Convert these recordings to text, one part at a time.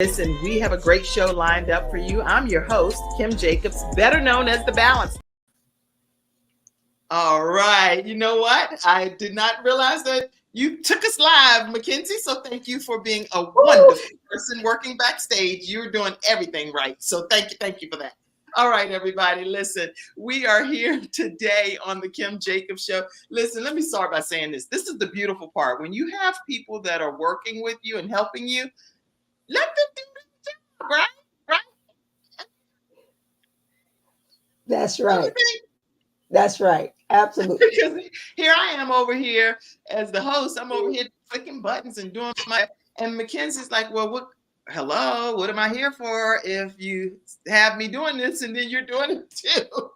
Listen, we have a great show lined up for you. I'm your host, Kim Jacobs, better known as The Balance. All right. You know what? I did not realize that you took us live, Mackenzie. So thank you for being a wonderful person working backstage. You're doing everything right. So thank you for that. All right, everybody, listen, we are here today on the Kim Jacobs Show. Listen, let me start by saying this. This is the beautiful part. When you have people that are working with you and helping you, let them do their job, right? That's right. That's right. Absolutely. Because here I am over here as the host. I'm over here clicking buttons and doing and Mackenzie's like, well, hello, what am I here for if you have me doing this and then you're doing it too?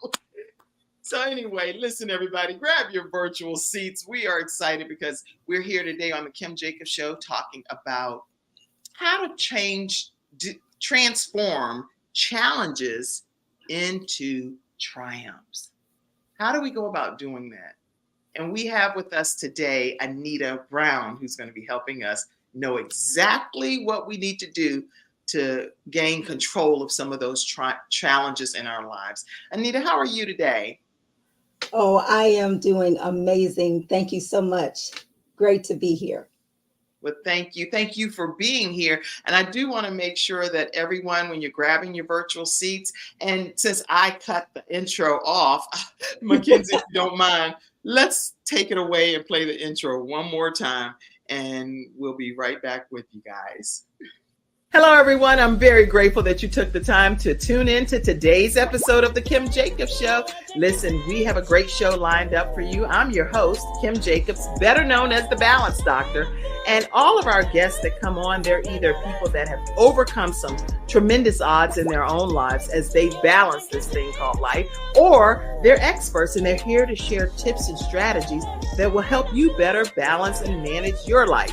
So anyway, listen, everybody, grab your virtual seats. We are excited because we're here today on the Kim Jacobs Show talking about how to transform challenges into triumphs. How do we go about doing that? And we have with us today Anita Brown, who's going to be helping us know exactly what we need to do to gain control of some of those challenges in our lives. Anita, how are you today? Oh, I am doing amazing. Thank you so much. Great to be here. Well, thank you. Thank you for being here. And I do want to make sure that everyone, when you're grabbing your virtual seats, and since I cut the intro off, Mackenzie, if you don't mind, let's take it away and play the intro one more time, and we'll be right back with you guys. Hello, everyone. I'm very grateful that you took the time to tune in to today's episode of the Kim Jacobs Show. Listen, we have a great show lined up for you. I'm your host, Kim Jacobs, better known as The Balance Doctor. And all of our guests that come on, they're either people that have overcome some tremendous odds in their own lives as they balance this thing called life, or they're experts and they're here to share tips and strategies that will help you better balance and manage your life.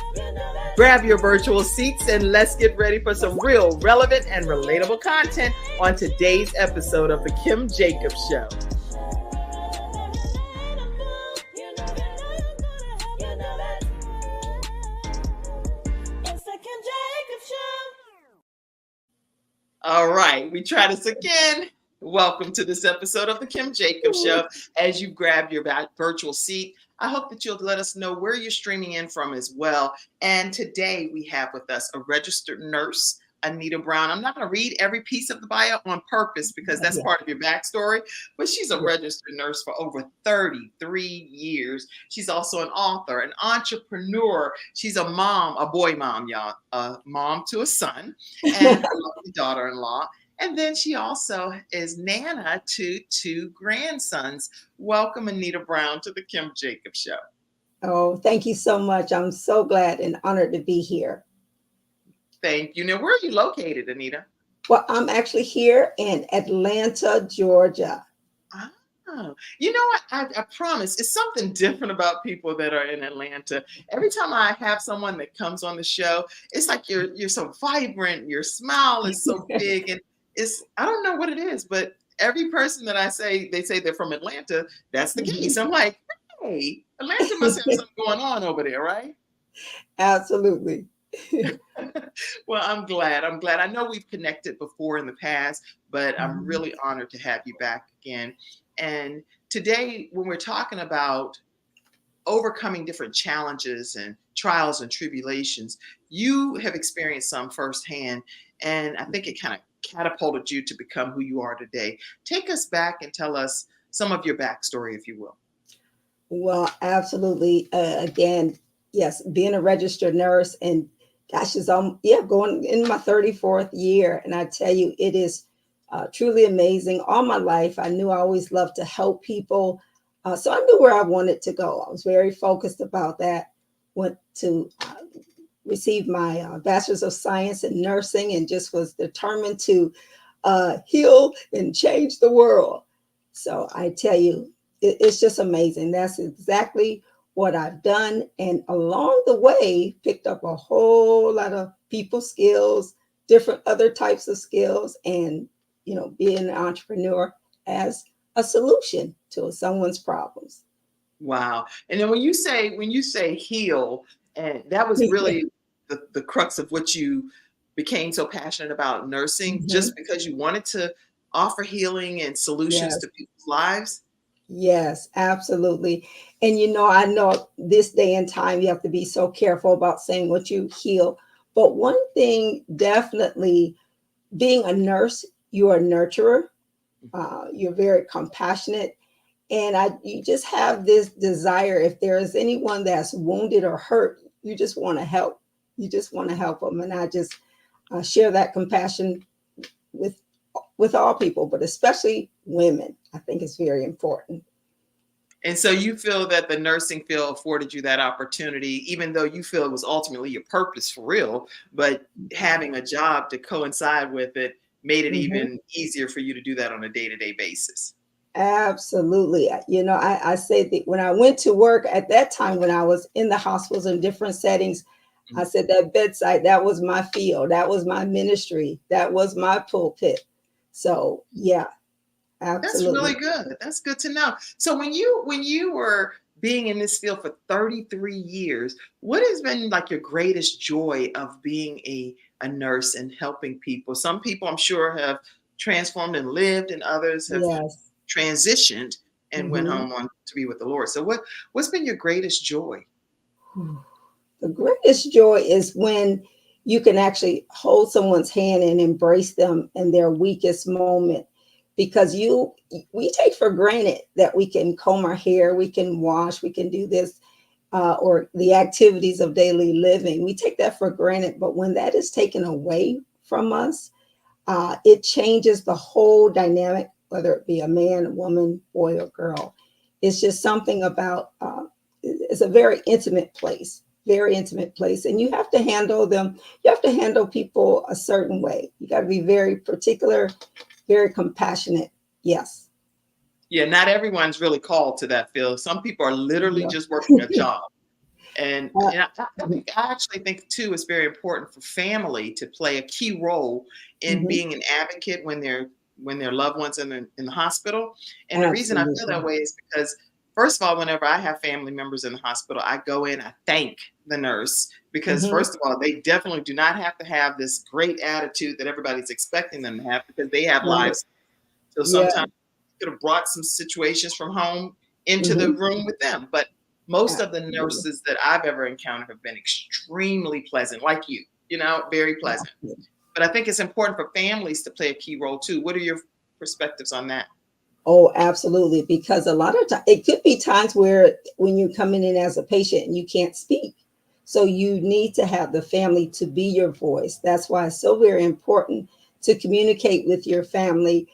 Grab your virtual seats and let's get ready for some real relevant and relatable content on today's episode of the Kim Jacobs Show. All right, we try this again. Welcome to this episode of the Kim Jacobs Show. As you grab your virtual seat, I hope that you'll let us know where you're streaming in from as well. And today we have with us a registered nurse, Anita Brown. I'm not going to read every piece of the bio on purpose because that's part of your backstory, but she's a registered nurse for over 33 years. She's also an author, an entrepreneur. She's a mom, a boy mom, y'all, a mom to a son and a lovely daughter-in-law. And then she also is Nana to 2 grandsons. Welcome, Anita Brown, to the Kim Jacobs Show. Oh, thank you so much. I'm so glad and honored to be here. Thank you. Now, where are you located, Anita? Well, I'm actually here in Atlanta, Georgia. Oh, you know what? I promise it's something different about people that are in Atlanta. Every time I have someone that comes on the show, it's like you're so vibrant. Your smile is so big, and I don't know what it is, but every person that I say, they say they're from Atlanta, that's the case. I'm like, hey, Atlanta must have something going on over there, right? Absolutely. Well, I'm glad. I know we've connected before in the past, but I'm really honored to have you back again. And today, when we're talking about overcoming different challenges and trials and tribulations, you have experienced some firsthand, and I think it kind of catapulted you to become who you are today. Take us back and tell us some of your backstory, if you will. Well, absolutely. Again, yes, being a registered nurse, and gosh, going in my 34th year. And I tell you, it is truly amazing. All my life, I knew I always loved to help people. So I knew where I wanted to go. I was very focused about that. Went to receive my Bachelor's of Science in Nursing and just was determined to heal and change the world. So I tell you, it's just amazing. That's exactly what I've done. And along the way, picked up a whole lot of people skills, different other types of skills, and, being an entrepreneur as a solution to someone's problems. Wow. And then when you say heal, and that was really the crux of what you became so passionate about nursing Mhm. just because you wanted to offer healing and solutions Yes. to people's lives? Yes, absolutely. And I know this day and time you have to be so careful about saying what you heal. But one thing definitely, being a nurse, you're a nurturer. You're very compassionate, and you just have this desire. If there is anyone that's wounded or hurt, you just want to help. You just want to help them, and I just share that compassion with all people, but especially women. I think it's very important. And so you feel that the nursing field afforded you that opportunity, even though you feel it was ultimately your purpose for real, but having a job to coincide with it made it Mhm. even easier for you to do that on a day-to-day basis. Absolutely. I say that when I went to work at that time, when I was in the hospitals in different settings, I Mhm. said that bedside, that was my field, that was my ministry, that was my pulpit. So, yeah, That's really absolutely. good. That's good to know. So when you were being in this field for 33 years, what has been like your greatest joy of being a nurse and helping people? Some people I'm sure have transformed and lived, and others have Yes. transitioned and went Mhm. home on to be with the Lord. So what's been your greatest joy? The greatest joy is when you can actually hold someone's hand and embrace them in their weakest moment, because we take for granted that we can comb our hair, we can wash, we can do this, or the activities of daily living. We take that for granted, but when that is taken away from us, it changes the whole dynamic, whether it be a man, a woman, boy, or girl. It's just something about, it's a very intimate place. And you have to handle them, you have to handle people a certain way. You got to be very particular, very compassionate. Yes. Yeah, not everyone's really called to that field. Some people are literally Yeah. just working a job. And, Uh, and I actually think too it's very important for family to play a key role in mhm. being an advocate when their loved ones in the hospital. And the reason I feel that Absolutely. way is because first of all, whenever I have family members in the hospital, I go in, I thank the nurse because Mhm. first of all, they definitely do not have to have this great attitude that everybody's expecting them to have because they have Right. lives. So Yeah. sometimes could have brought some situations from home into the Mhm. room with them. But most of the Absolutely. nurses that I've ever encountered have been extremely pleasant, like you, very pleasant. Yeah. But I think it's important for families to play a key role too. What are your perspectives on that? Oh, absolutely. Because a lot of times it could be times where when you're coming in as a patient and you can't speak. So you need to have the family to be your voice. That's why it's so very important to communicate with your family,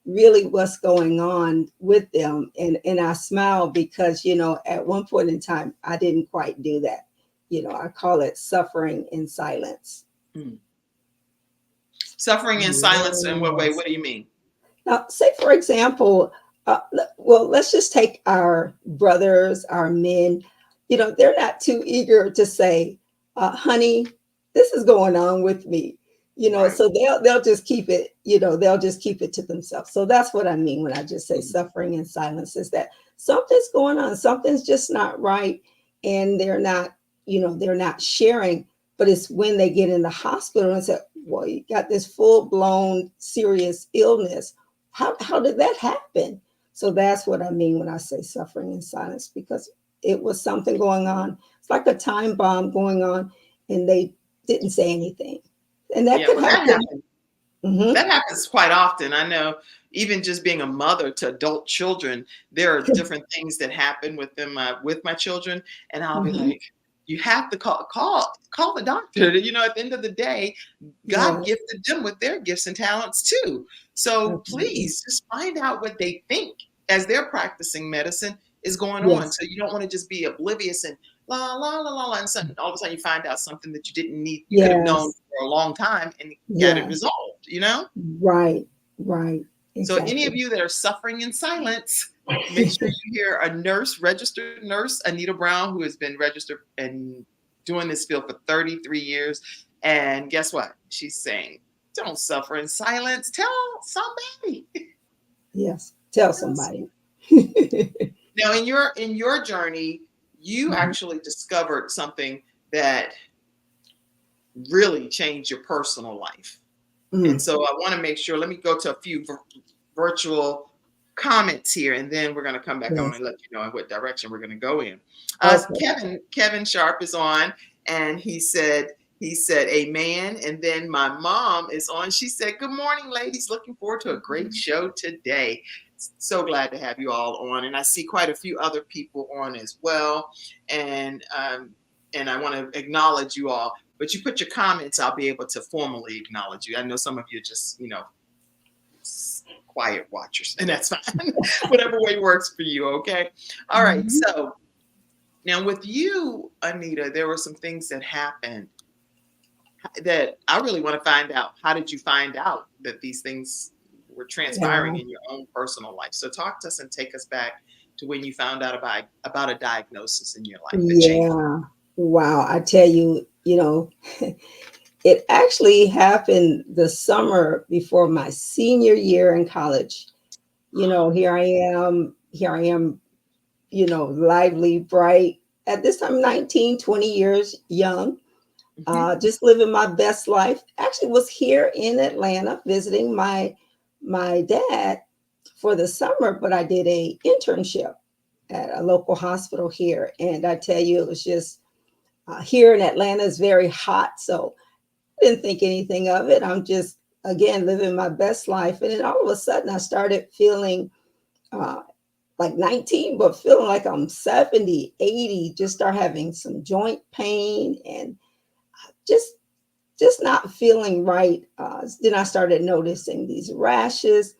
really what's going on with them. And I smile because, at one point in time, I didn't quite do that. I call it suffering in silence. Mm. Suffering in silence in what way? Yes. What do you mean? Now, say for example, well, let's just take our brothers, our men. They're not too eager to say, "Honey, this is going on with me." Right. So they'll just keep it. They'll just keep it to themselves. So that's what I mean when I just say Mm. suffering in silence. Is that something's going on, something's just not right, and they're not sharing. But it's when they get in the hospital and say, "Well, you got this full blown serious illness. How did that happen?" So that's what I mean when I say suffering in silence, because it was something going on. It's like a time bomb going on, and they didn't say anything. And that Yeah, could well, that happen. happens. Hmm. That happens quite often. I know even just being a mother to adult children, there are different things that happen with them with my children, and I'll be Hmm. like, you have to call the doctor. At the end of the day, God Yes, gifted them with their gifts and talents too. So absolutely. please just find out what they think as they're practicing medicine is going on. Yes, So you don't want to just be oblivious and la la la la la, and all of a sudden you find out something that you didn't need. You could have known yes, for a long time and got it yes. resolved. Right, right, So any of exactly. you that are suffering in silence, make sure you hear a nurse, registered nurse, Anita Brown, who has been registered and doing this field for 33 years. And guess what? She's saying, don't suffer in silence. Tell somebody. Yes, tell Tell some- somebody. Now, in your journey, you Mhm. actually discovered something that really change your personal life. And Mm. so I want to make sure, let me go to a few virtual comments here, and then we're going to come back on Yes. and let you know in what direction we're going to go in. Okay. Kevin Sharp is on, and he said amen. And then my mom is on. She said, good morning, ladies. Looking forward to a great show today. So glad to have you all on. And I see quite a few other people on as well. And I want to acknowledge you all. But you put your comments, I'll be able to formally acknowledge you. I know some of you just, quiet watchers, and that's fine. Whatever way works for you, okay? All right. Mhm. So now with you, Anita, there were some things that happened that I really want to find out. How did you find out that these things were transpiring Yeah. in your own personal life? So talk to us and take us back to when you found out about a diagnosis in your life that changed. Yeah. Wow. I tell you, it actually happened the summer before my senior year in college. Here I am, lively, bright. At this time, 19, 20 years young, Mhm. just living my best life. Actually was here in Atlanta visiting my dad for the summer, but I did a internship at a local hospital here. And I tell you, it was just here in Atlanta is very hot. So I didn't think anything of it. I'm just, again, living my best life. And then all of a sudden, I started feeling uh, like 19, but feeling like I'm 70, 80, just start having some joint pain and just just not feeling right. Then I started noticing these rashes.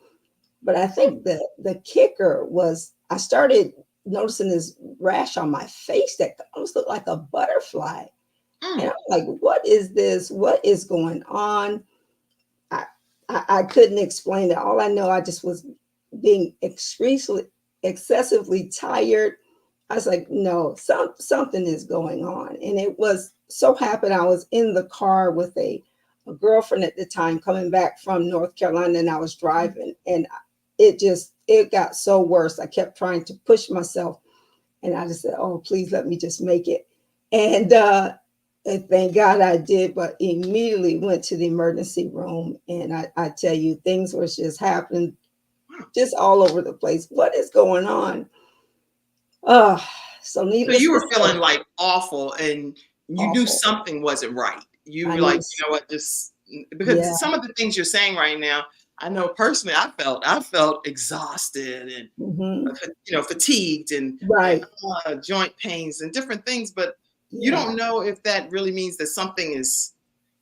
But I think the kicker was I started noticing this rash on my face that almost looked like a butterfly. And Mm. I'm like, what is this? What is going on? I, I couldn't explain it. All I know, I just was being excessively tired. I was like, no, something is going on. And it was so happened I was in the car with a girlfriend at the time coming back from North Carolina, and I was driving, and it got so worse. I kept trying to push myself, and I just said, oh, please let me just make it. And thank God I did, but immediately went to the emergency room. And I tell you, things were just happening just all over the place. What is going on? Oh, so So needless you to were feeling say, like awful, and you knew awful. something wasn't right. You I were knew, like, you know what, just yeah, because some of the things you're saying right now, I know personally, I felt exhausted and hmm, fatigued and right, joint pains and different things, but you yeah, don't know if that really means that something is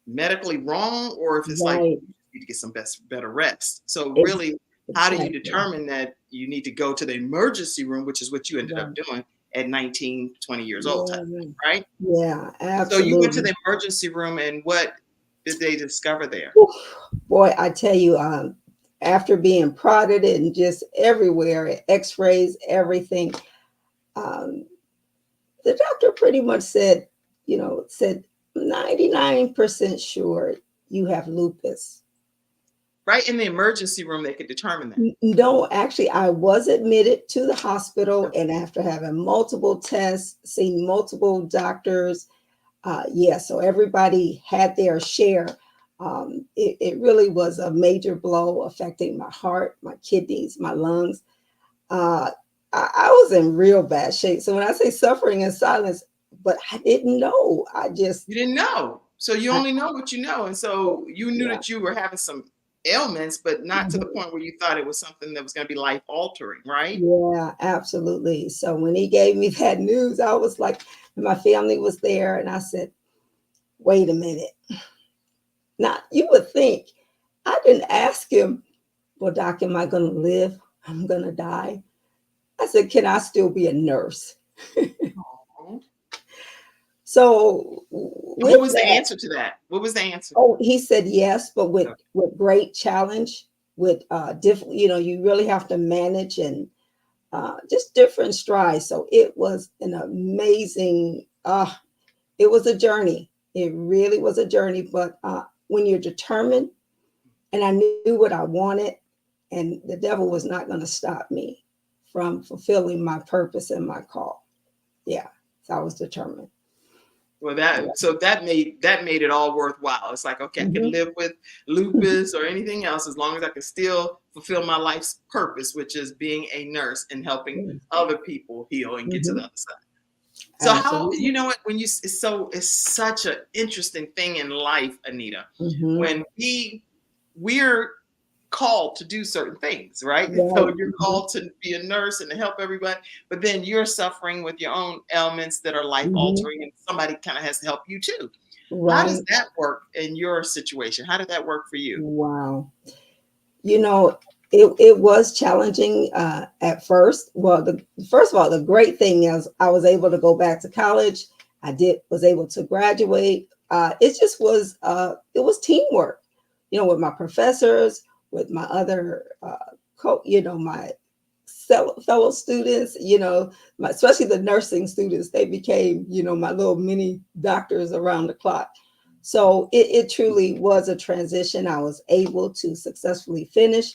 medically wrong or if it's like right, you need to get some better rest. So ex- really, how do you exactly, determine that you need to go to the emergency room, which is what you ended up right, doing at 19, 20 years old type yeah, thing, right? yeah, So you went to absolutely. the emergency room, and what did they discover there? Whew. Boy, I tell you, after being prodded and just everywhere, X-rays, everything, um, the doctor pretty much said 99% sure you have lupus. Right in the emergency room, they could determine that. No, actually, I was admitted to the hospital, and after having multiple tests, seeing multiple doctors, yeah, so everybody had their share. It really was a major blow affecting my heart, my kidneys, my lungs. Uh, I was in real bad shape. So when I say suffering in silence, but I didn't know. You didn't know. So you I only know what you know. And so you knew yeah, that you were having some ailments, but not to the mhm, point where you thought it was something that was going to be life altering, right? yeah, absolutely. So when he gave me that news, I was like, my family was there, and I said, wait a minute. Now you would think I didn't ask him, well, doc, am I going to live? I'm going to die. I said, can I still be a nurse? Aw. So And with what was the that, answer to that? What was the answer? oh, he said yes, but with Okay. with great challenge, with different, you really have to manage and just different strides. So it was an amazing, it was a journey. It really was a journey. But when you're determined, and I knew what I wanted, and the devil was not going to stop me from fulfilling my purpose and my call. Yeah, so I was determined. Well, Yeah. that made it all worthwhile. It's like, okay, I can Mhm. live with lupus or anything else as long as I can still fulfill my life's purpose, which is being a nurse and helping Yes. other people heal and get to the Mhm. other side. So how, Absolutely. you know what, when it's such an interesting thing in life, Anita, Mhm. when we're called to do certain things, right? So Right. you're Mhm. called to be a nurse and to help everybody, but then you're suffering with your own ailments that are life Mhm. altering, and somebody kind of has to help you too. How does Right. that work in your situation? How did that work for you? Wow. You know, it was challenging at first. Well, the first of all, the great thing is I was able to go back to college. Was able to graduate. It just was it was teamwork, with my professors, with my other my fellow students, especially the nursing students. They became, my little mini doctors around the clock. So it truly was a transition. I was able to successfully finish.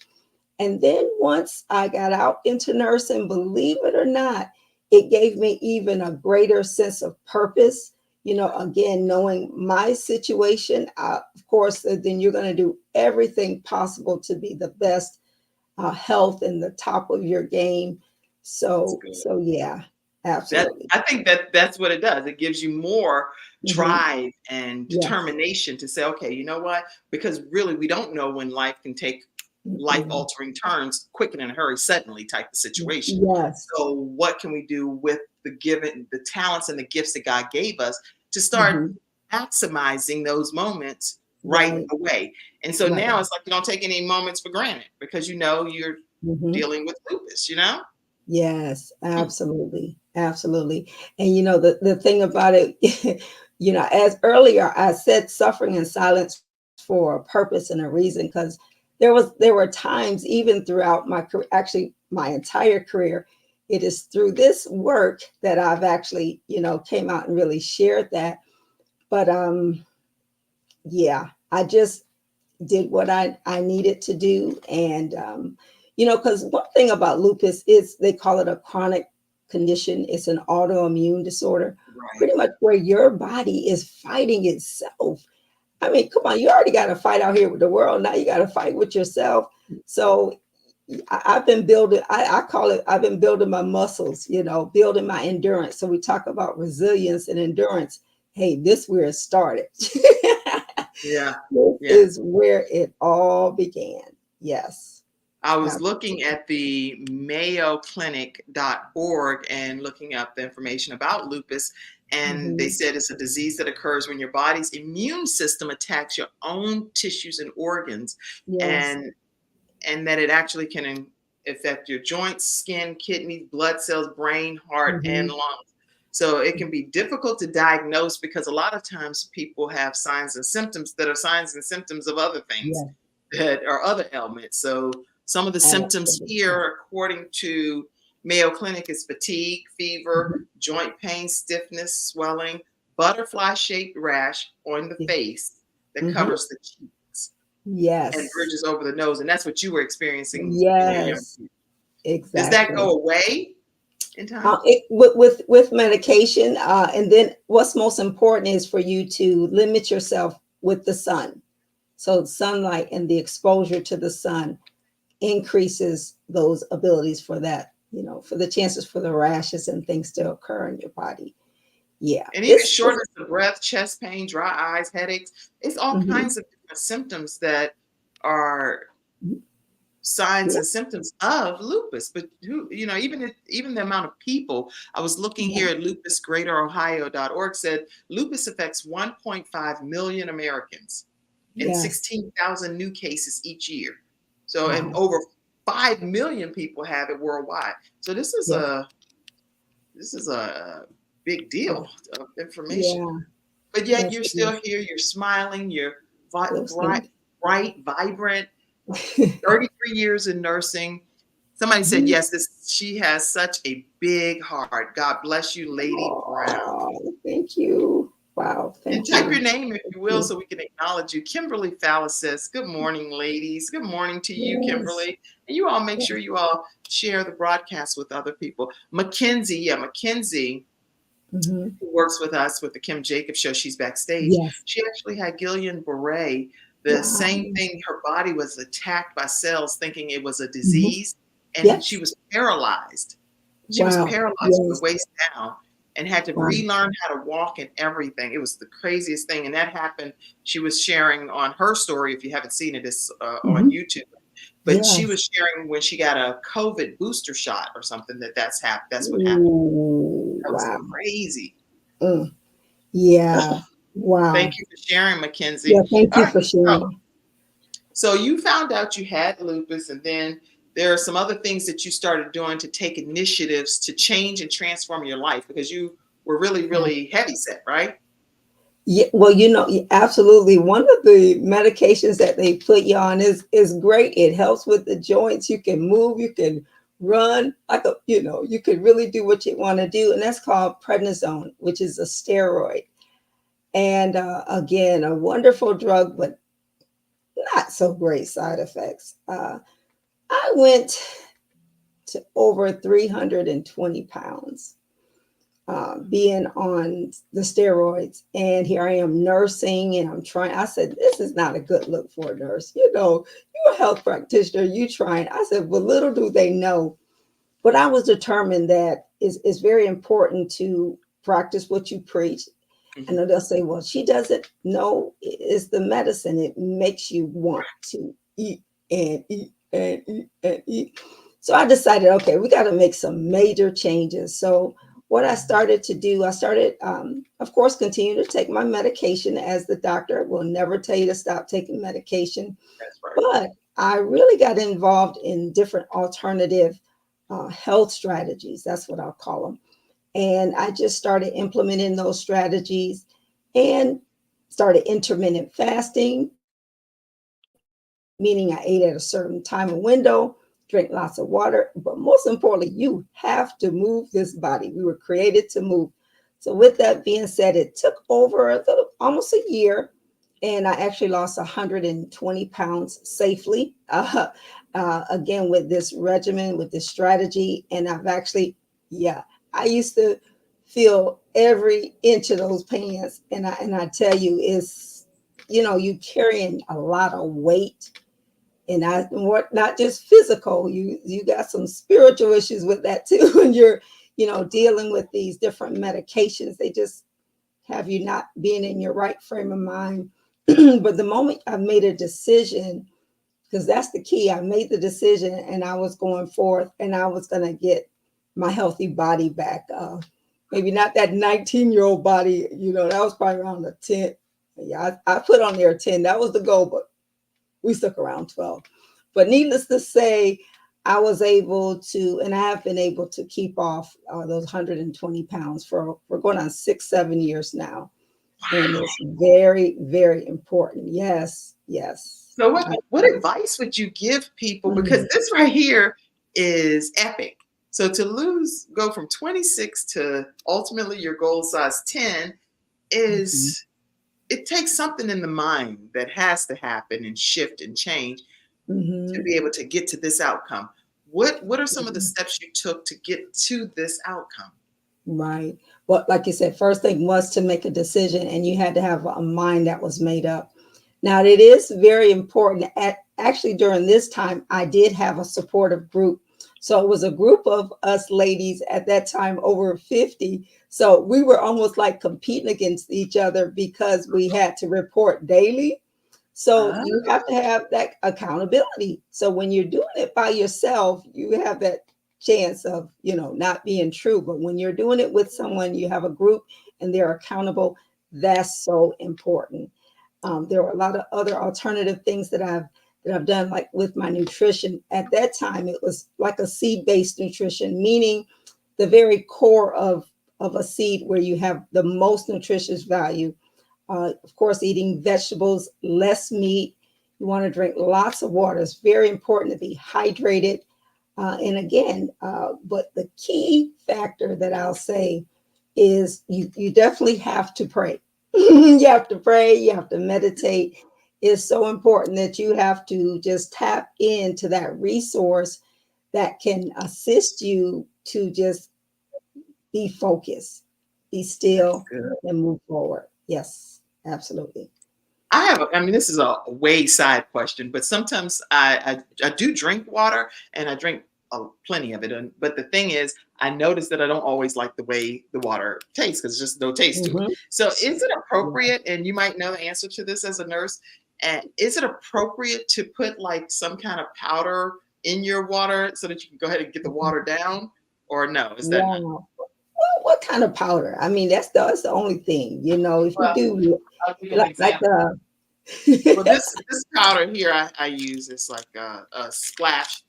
And then once I got out into nursing, believe it or not, it gave me even a greater sense of purpose. Again, knowing my situation, of course, then you're going to do everything possible to be the best health and the top of your game. That's So, good. so yeah, That absolutely. I think that's what it does. It gives you more Hmm. drive and Yes. determination to say, okay, you know what? Because really, we don't know when life can take life Mm-mm. altering turns quick and in a hurry, suddenly type of situation. Yes. So, what can we do with the talents and the gifts that God gave us to start Hmm. maximizing those moments right Right. away? And so Right. now it's like you don't take any moments for granted because you know you're Hmm. dealing with lupus. You know. Yes, Hmm. absolutely. Absolutely. And the thing about it, as earlier I said suffering in silence for a purpose and a reason, because there were times even throughout my career, actually my entire career, it is through this work that I've actually, came out and really shared that. But yeah, I just did what I needed to do. And, because one thing about lupus is they call it a chronic condition, it's an autoimmune disorder, Right. pretty much where your body is fighting itself. I mean, come on, you already got to fight out here with the world. Now you got to fight with yourself. So I've been building, I call it, I've been building my muscles, building my endurance. So we talk about resilience and endurance. Hey, this where it started. Yeah. This Yeah. is where it all began. Yes. I was looking Absolutely. at the mayoclinic.org and looking up the information about lupus. And they Mhm. said it's a disease that occurs when your body's immune system attacks your own tissues and organs, Yes. and that it actually can affect your joints, skin, kidneys, blood cells, brain, heart, and Mhm. lungs. So it can be difficult to diagnose because a lot of times people have signs and symptoms that are signs and symptoms of other things Yes. that are other ailments. So some of the symptoms Absolutely. here, according to Mayo Clinic, is fatigue, fever, Mhm. joint pain, stiffness, swelling, butterfly-shaped rash on the Yeah. face that Mhm. covers the cheeks and Yes. bridges over the nose. And that's what you were experiencing in your young Yes. years. Does that Exactly. go away in time? With medication, and then what's most important is for you to limit yourself with the sun. So sunlight and the exposure to the sun increases those abilities for that, for the chances for the rashes and things to occur in your body. Yeah, And even it's shortness of breath, chest pain, dry eyes, headaches, it's all mhm. kinds of different symptoms that are signs Yeah, and symptoms of lupus. But even the amount of people, I was looking yeah, here at lupusgreaterohio.org, said lupus affects 1.5 million Americans and yes. 16,000 new cases each year. So, and Wow. over 5 million people have it worldwide. So Yeah, this is a big deal of information. yeah. But yet Yes, you're it still is. here, you're smiling, you're Still bright, same. vibrant, 33 years in nursing. Somebody said, Mhm. yes, she has such a big heart. God bless you, Lady Brown. Oh, thank you. Wow, And thank type your you. name if Thank you will you. so we can acknowledge you. Kimberly Fallis says, good morning, ladies. Good morning to you, Yes. Kimberly. And you all make Yes. sure you all share the broadcast with other people. Mackenzie, yeah, Mackenzie Mhm. who works with us with the Kim Jacobs show. She's backstage. Yes. She actually had Guillain-Barré. The same Wow. thing, her body was attacked by cells thinking it was a Mhm. disease, and she Yes. was paralyzed. She was Wow. paralyzed from the Yes. waist down and had to Wow. relearn how to walk and everything. It was the craziest thing, and that happened. She was sharing on her story. If you haven't seen it, it's on Mhm. YouTube. But she Yes. was sharing when she got a COVID booster shot or something that's happened. That's what happened. Ooh, That was wow. crazy. Mm. Yeah. Thank Wow. you for sharing, Yeah, Mackenzie. thank All you right, for so sharing. so you found out you had lupus, and then there are some other things that you started doing to take initiatives to change and transform your life because you were really, really heavy set, right? Yeah, well, absolutely. One of the medications that they put you on is great. It helps with the joints. You can move, you can run, you can really do what you want to do, and that's called prednisone, which is a steroid. And again, a wonderful drug, but not so great side effects. I went to over 320 pounds being on the steroids. And here I am nursing and I'm trying. I said, this is not a good look for a nurse. You're a health practitioner, you trying. I said, well, little do they know. But I was determined that it's very important to practice what you preach. I Mhm. know they'll say, well, she doesn't know it's the medicine. It makes you want to eat and eat and eat and eat. So I decided, okay, we got to make some major changes. So what I started to do, of course, continue to take my medication as the doctor will never tell you to stop taking medication. That's right. But I really got involved in different alternative health strategies. That's what I'll call them. And I just started implementing those strategies and started intermittent fasting, meaning I ate at a certain time and window, drink lots of water. But most importantly, you have to move this body. We were created to move. So, with that being said, it took over almost a year, and I actually lost 120 pounds safely. Again, with this regimen, with this strategy, and I've actually, yeah, I used to feel every inch of those pants, and I tell you, you carrying a lot of weight, and what, not just physical, you got some spiritual issues with that too. When you're dealing with these different medications, they just have you not being in your right frame of mind. But the moment I made a decision, because that's the key, I made the decision and I was going forth and I was going to get my healthy body back. Maybe not that 19-year-old body, that was probably around the 10. Yeah, I put on there 10. That was the goal, but we stuck around 12. But needless to say, I was able to, and I have been able to keep off those 120 pounds for we're going on 6, 7 years now. And Wow. it's very, very important. Yes, yes. So what advice would you give people? Because Mm, this right here is epic. So to go from 26 to ultimately your goal size 10 mhm, is it takes something in the mind that has to happen and shift and change to mhm, be able to get to this outcome. What are some of the mhm. steps you took to get to this outcome? Right. Well, like you said, first thing was to make a decision, and you had to have a mind that was made up. Now, it is very important. Actually, during this time, I did have a supportive group. So it was a group of us ladies at that time, over 50. So we were almost like competing against each other because we had to report daily. So Ah, you have to have that accountability. So when you're doing it by yourself, you have that chance of, not being true. But when you're doing it with someone, you have a group and they're accountable. That's so important. There were a lot of other alternative things that I've done, like with my nutrition. At that time, it was like a seed-based nutrition, meaning the very core of a seed where you have the most nutritious value. Of course, eating vegetables, less meat. You want to drink lots of water. It's very important to be hydrated. And again, but the key factor that I'll say is you definitely have to pray. You have to pray, you have to meditate. It's so important that you have to just tap into that resource that can assist you to just be focused. be That's still, good. and move forward. Yes, absolutely. I mean, this is a way side question, but sometimes I do drink water and I drink plenty of it. But the thing is, I notice that I don't always like the way the water tastes because there's just no taste to it. Mhm. So is it Yeah. appropriate, and you might know the answer to this as a nurse, and is it appropriate to put like some kind of powder in your water so that you can go ahead and get the water down? Or no, is that not? Wow. Well, what kind of powder? I mean, that's the only thing, if you Well, do I'll give you an like example. the Well, this powder here I use is like a splash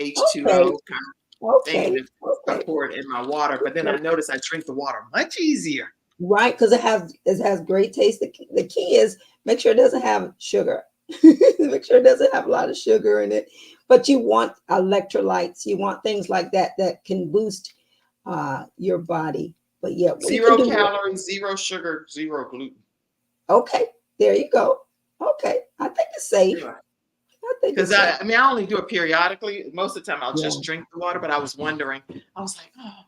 okay, H2O kind of thing, and okay, then I okay, pour it in my water. But then I okay. notice I drink the water much easier. Right, because it has great taste. The key is make sure it doesn't have sugar. Make sure it doesn't have a lot of sugar in it. But you want electrolytes. You want things like that that can boost your body. But yeah, well, you can 0 do. calories, 0 sugar, 0 gluten. Okay, there you go. Okay, I think it's safe. Yeah. I think Because it's safe. I mean, I only do it periodically. Most of the time, I'll Yeah. just drink the water. But I was wondering, I was like, oh,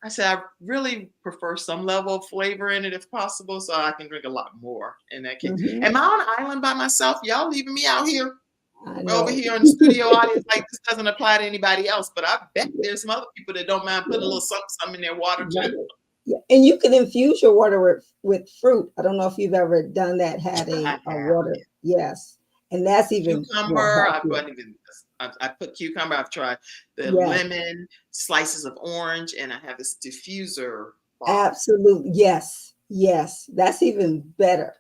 I said I really prefer some level of flavor in it if possible, so I can drink a lot more in that case. Hmm. Am I on an island by myself? Y'all leaving me out here I over know. here in the studio audience like this doesn't apply to anybody else, but I bet there's some other people that don't mind putting a Yeah. little something in their water too. Right. Yeah, and you can infuse your water with fruit. I don't know if you've ever done that, had I a have, water. yeah. Yes. And that's even more Cucumber. I healthier. put even I put cucumber. I've tried the Yes, lemon, slices of orange, and I have this diffuser bottle. absolutely. Yes, yes. That's even better.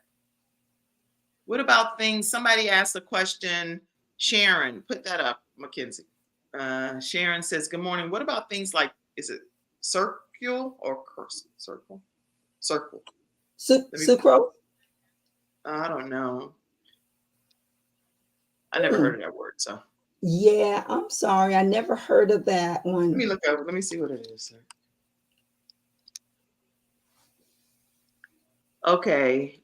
What about things? Somebody asked a question. Sharon, put that up, Mackenzie. Sharon says, "Good morning. What about things like is it circle or curse? Circle? Circle. Let me. Sucrose? I don't know. I never Hmm. heard of that word. So Yeah, I'm sorry. I never heard of that let me one. look up. Let me see what it is. Okay,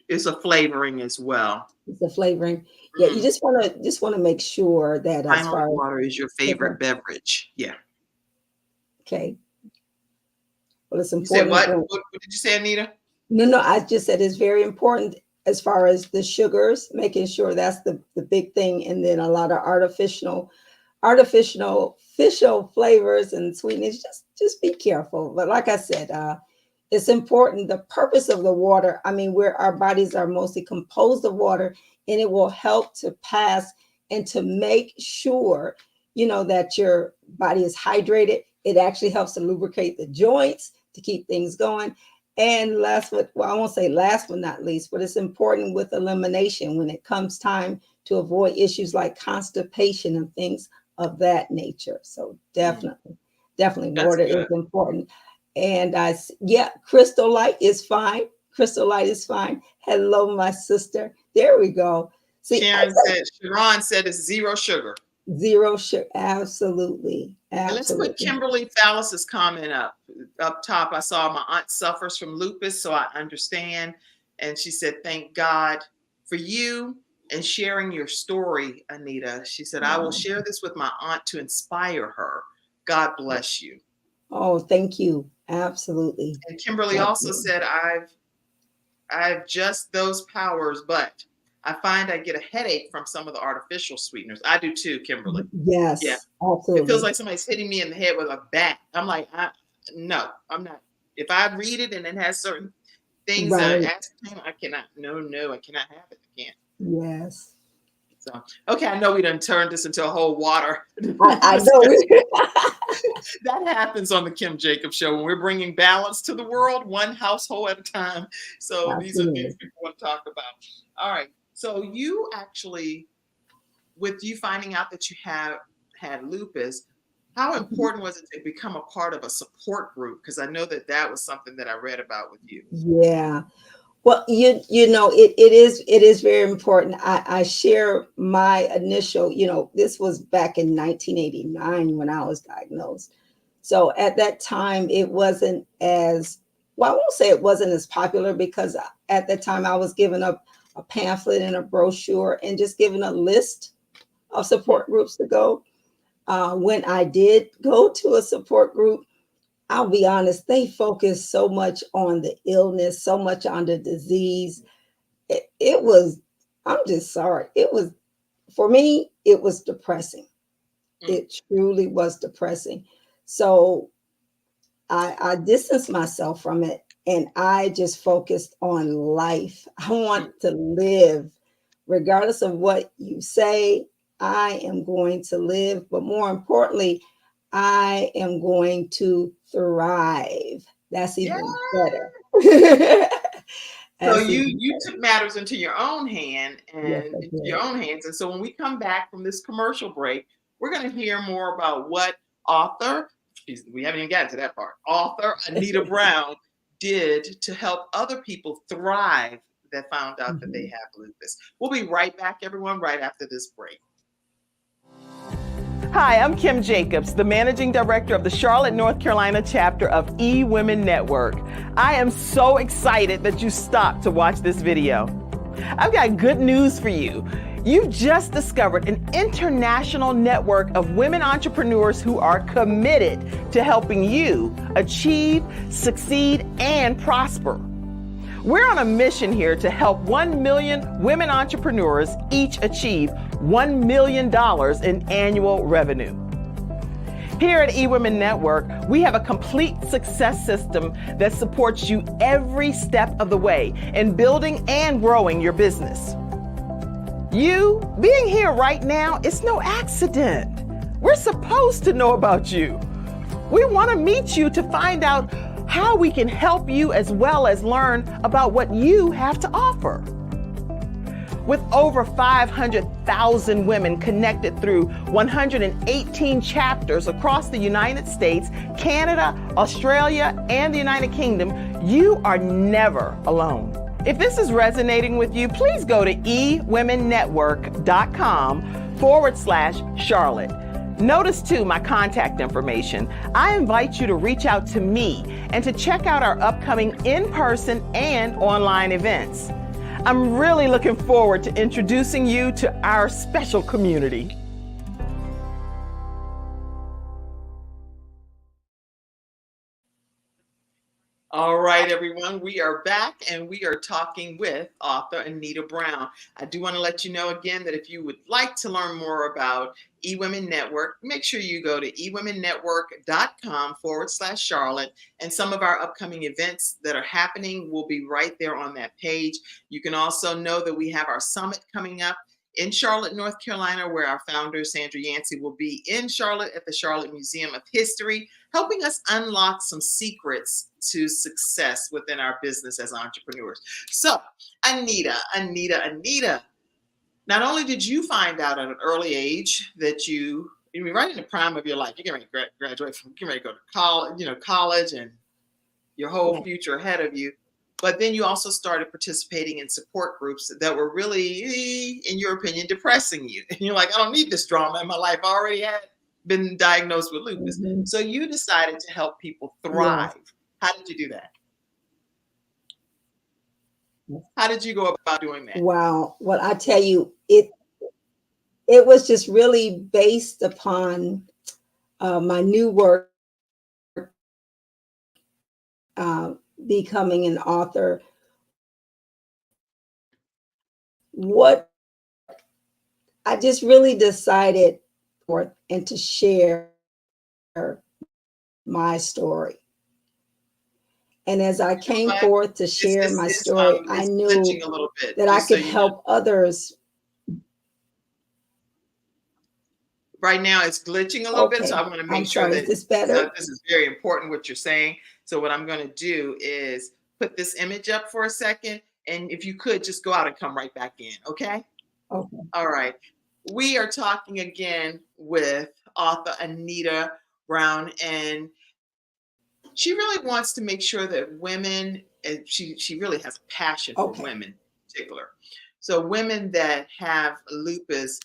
it's a flavoring as well. It's the flavoring. Yeah, you Mhm. just want to make sure that as Finally, far as water is your favorite beverage. Yeah. okay. Well, it's You said important. what? What did you say, Anita? No, no, I just said it's very important as far as the sugars, making sure that's the big thing. And then a lot of artificial flavors and sweetness. Just be careful. But like I said, it's important. The purpose of the water, I mean, where our bodies are mostly composed of water, and it will help to pass and to make sure, that your body is hydrated. It actually helps to lubricate the joints to keep things going. And I won't say last but not least, but it's important with elimination when it comes time to avoid issues like constipation and things of that nature. So Mm, definitely that's water is good. important. And yeah, Crystal Light is fine. Crystal Light is fine. Hello, my sister. There we go. See, I said Sharon said it's 0 sugar. zero sugar. Absolutely. And let's put Absolutely. Kimberly Fallis's comment up top. I saw my aunt suffers from lupus, so I understand. And she said, "Thank God for you and sharing your story, Anita." She said, "I will share this with my aunt to inspire her. God bless you." Oh, thank you. Absolutely. And Kimberly also Absolutely. said, I've just those powers, but I find I get a headache from some of the artificial sweeteners. I do too, Kimberly. Yeah. Yes, It feels absolutely. like somebody's hitting me in the head with a bat. I'm like, no, I'm not. If I read it and it has certain things, Right. aspartame, I cannot. No, no, I cannot have it. I can't. Yes. So, okay, I know we done turned this into a whole water I discussion. know. That happens on the Kim Jacob Show when we're bringing balance to the world, one household at a time. So these are things Absolutely. people want to talk about. All right. So you actually, with you finding out that you have had lupus, how Mhm. important was it to become a part of a support group? Because I know that that was something that I read about with you. Yeah. Well, it is very important. I share my initial, this was back in 1989 when I was diagnosed. So at that time, it wasn't as well. I won't say it wasn't as popular because at that time I was given a pamphlet and a brochure and just given a list of Mhm. support groups to go. When I did go to a support group, I'll be honest, they focus so much on the illness, so much on the disease. It was, I'm just sorry. It was, for me, it was depressing. Mm. It truly was depressing. So I distanced myself from it and I just focused on life. I Mm. want to live, regardless of what you say. I am going to live, but more importantly, I am going to thrive. That's Yeah. even better. So That's even you better. took matters into your own Yes, and I into did. your own hands. And so when we come back from this commercial break, we're going to hear more about what author, we haven't even gotten to that part, author Anita Brown did to help other people thrive that found out that they Mhm. have lupus. We'll be right back, everyone, right after this break. Hi, I'm Kim Jacobs, the Managing Director of the Charlotte, North Carolina chapter of eWomen Network. I am so excited that you stopped to watch this video. I've got good news for you. You've just discovered an international network of women entrepreneurs who are committed to helping you achieve, succeed, and prosper. We're on a mission here to help 1 million women entrepreneurs each achieve $1 million in annual revenue. Here at eWomen Network, we have a complete success system that supports you every step of the way in building and growing your business. You being here right now is no accident. We're supposed to know about you. We want to meet you to find out how we can help you as well as learn about what you have to offer. With over 500,000 women connected through 118 chapters across the United States, Canada, Australia, and the United Kingdom, you are never alone. If this is resonating with you, please go to ewomennetwork.com/Charlotte. Notice too my contact information. I invite you to reach out to me and to check out our upcoming in-person and online events. I'm really looking forward to introducing you to our special community. All right, everyone, we are back and we are talking with author Anita Brown. I do want to let you know again that if you would like to learn more about eWomen Network, make sure you go to ewomennetwork.com/Charlotte. And some of our upcoming events that are happening will be right there on that page. You can also know that we have our summit coming up in Charlotte, North Carolina, where our founder, Sandra Yancey, will be in Charlotte at the Charlotte Museum of History, helping us unlock some secrets to success within our business as entrepreneurs. So, Anita, not only did you find out at an early age that you're right in the prime of your life, you're getting ready to graduate from, you're ready to go to college and your whole Right. future ahead of you. But then you also started participating in support groups that were really, in your opinion, depressing you. And you're like, I don't need this drama in my life. I already had been diagnosed with lupus. Mhm. So you decided to help people Yes. thrive. How did you do that? How did you go about doing that? Wow. Well, I tell you, it was just really based upon my new work, uh, becoming an author. What I just really decided for and to share my story. And as I You know came what? forth to share my story, I It's knew glitching a little bit, that I just so could you know. help others. Right now it's glitching a little bit, so I Okay, want to I'm make sure sorry. Is that this better? this is very important what you're saying. So what I'm going to do is put this image up for a second, and if you could just go out and come right back in, okay? Okay. All right. We are talking again with author Anita Brown, and she really wants to make sure that women, and she really has a passion for Okay. women in particular. So women that have lupus,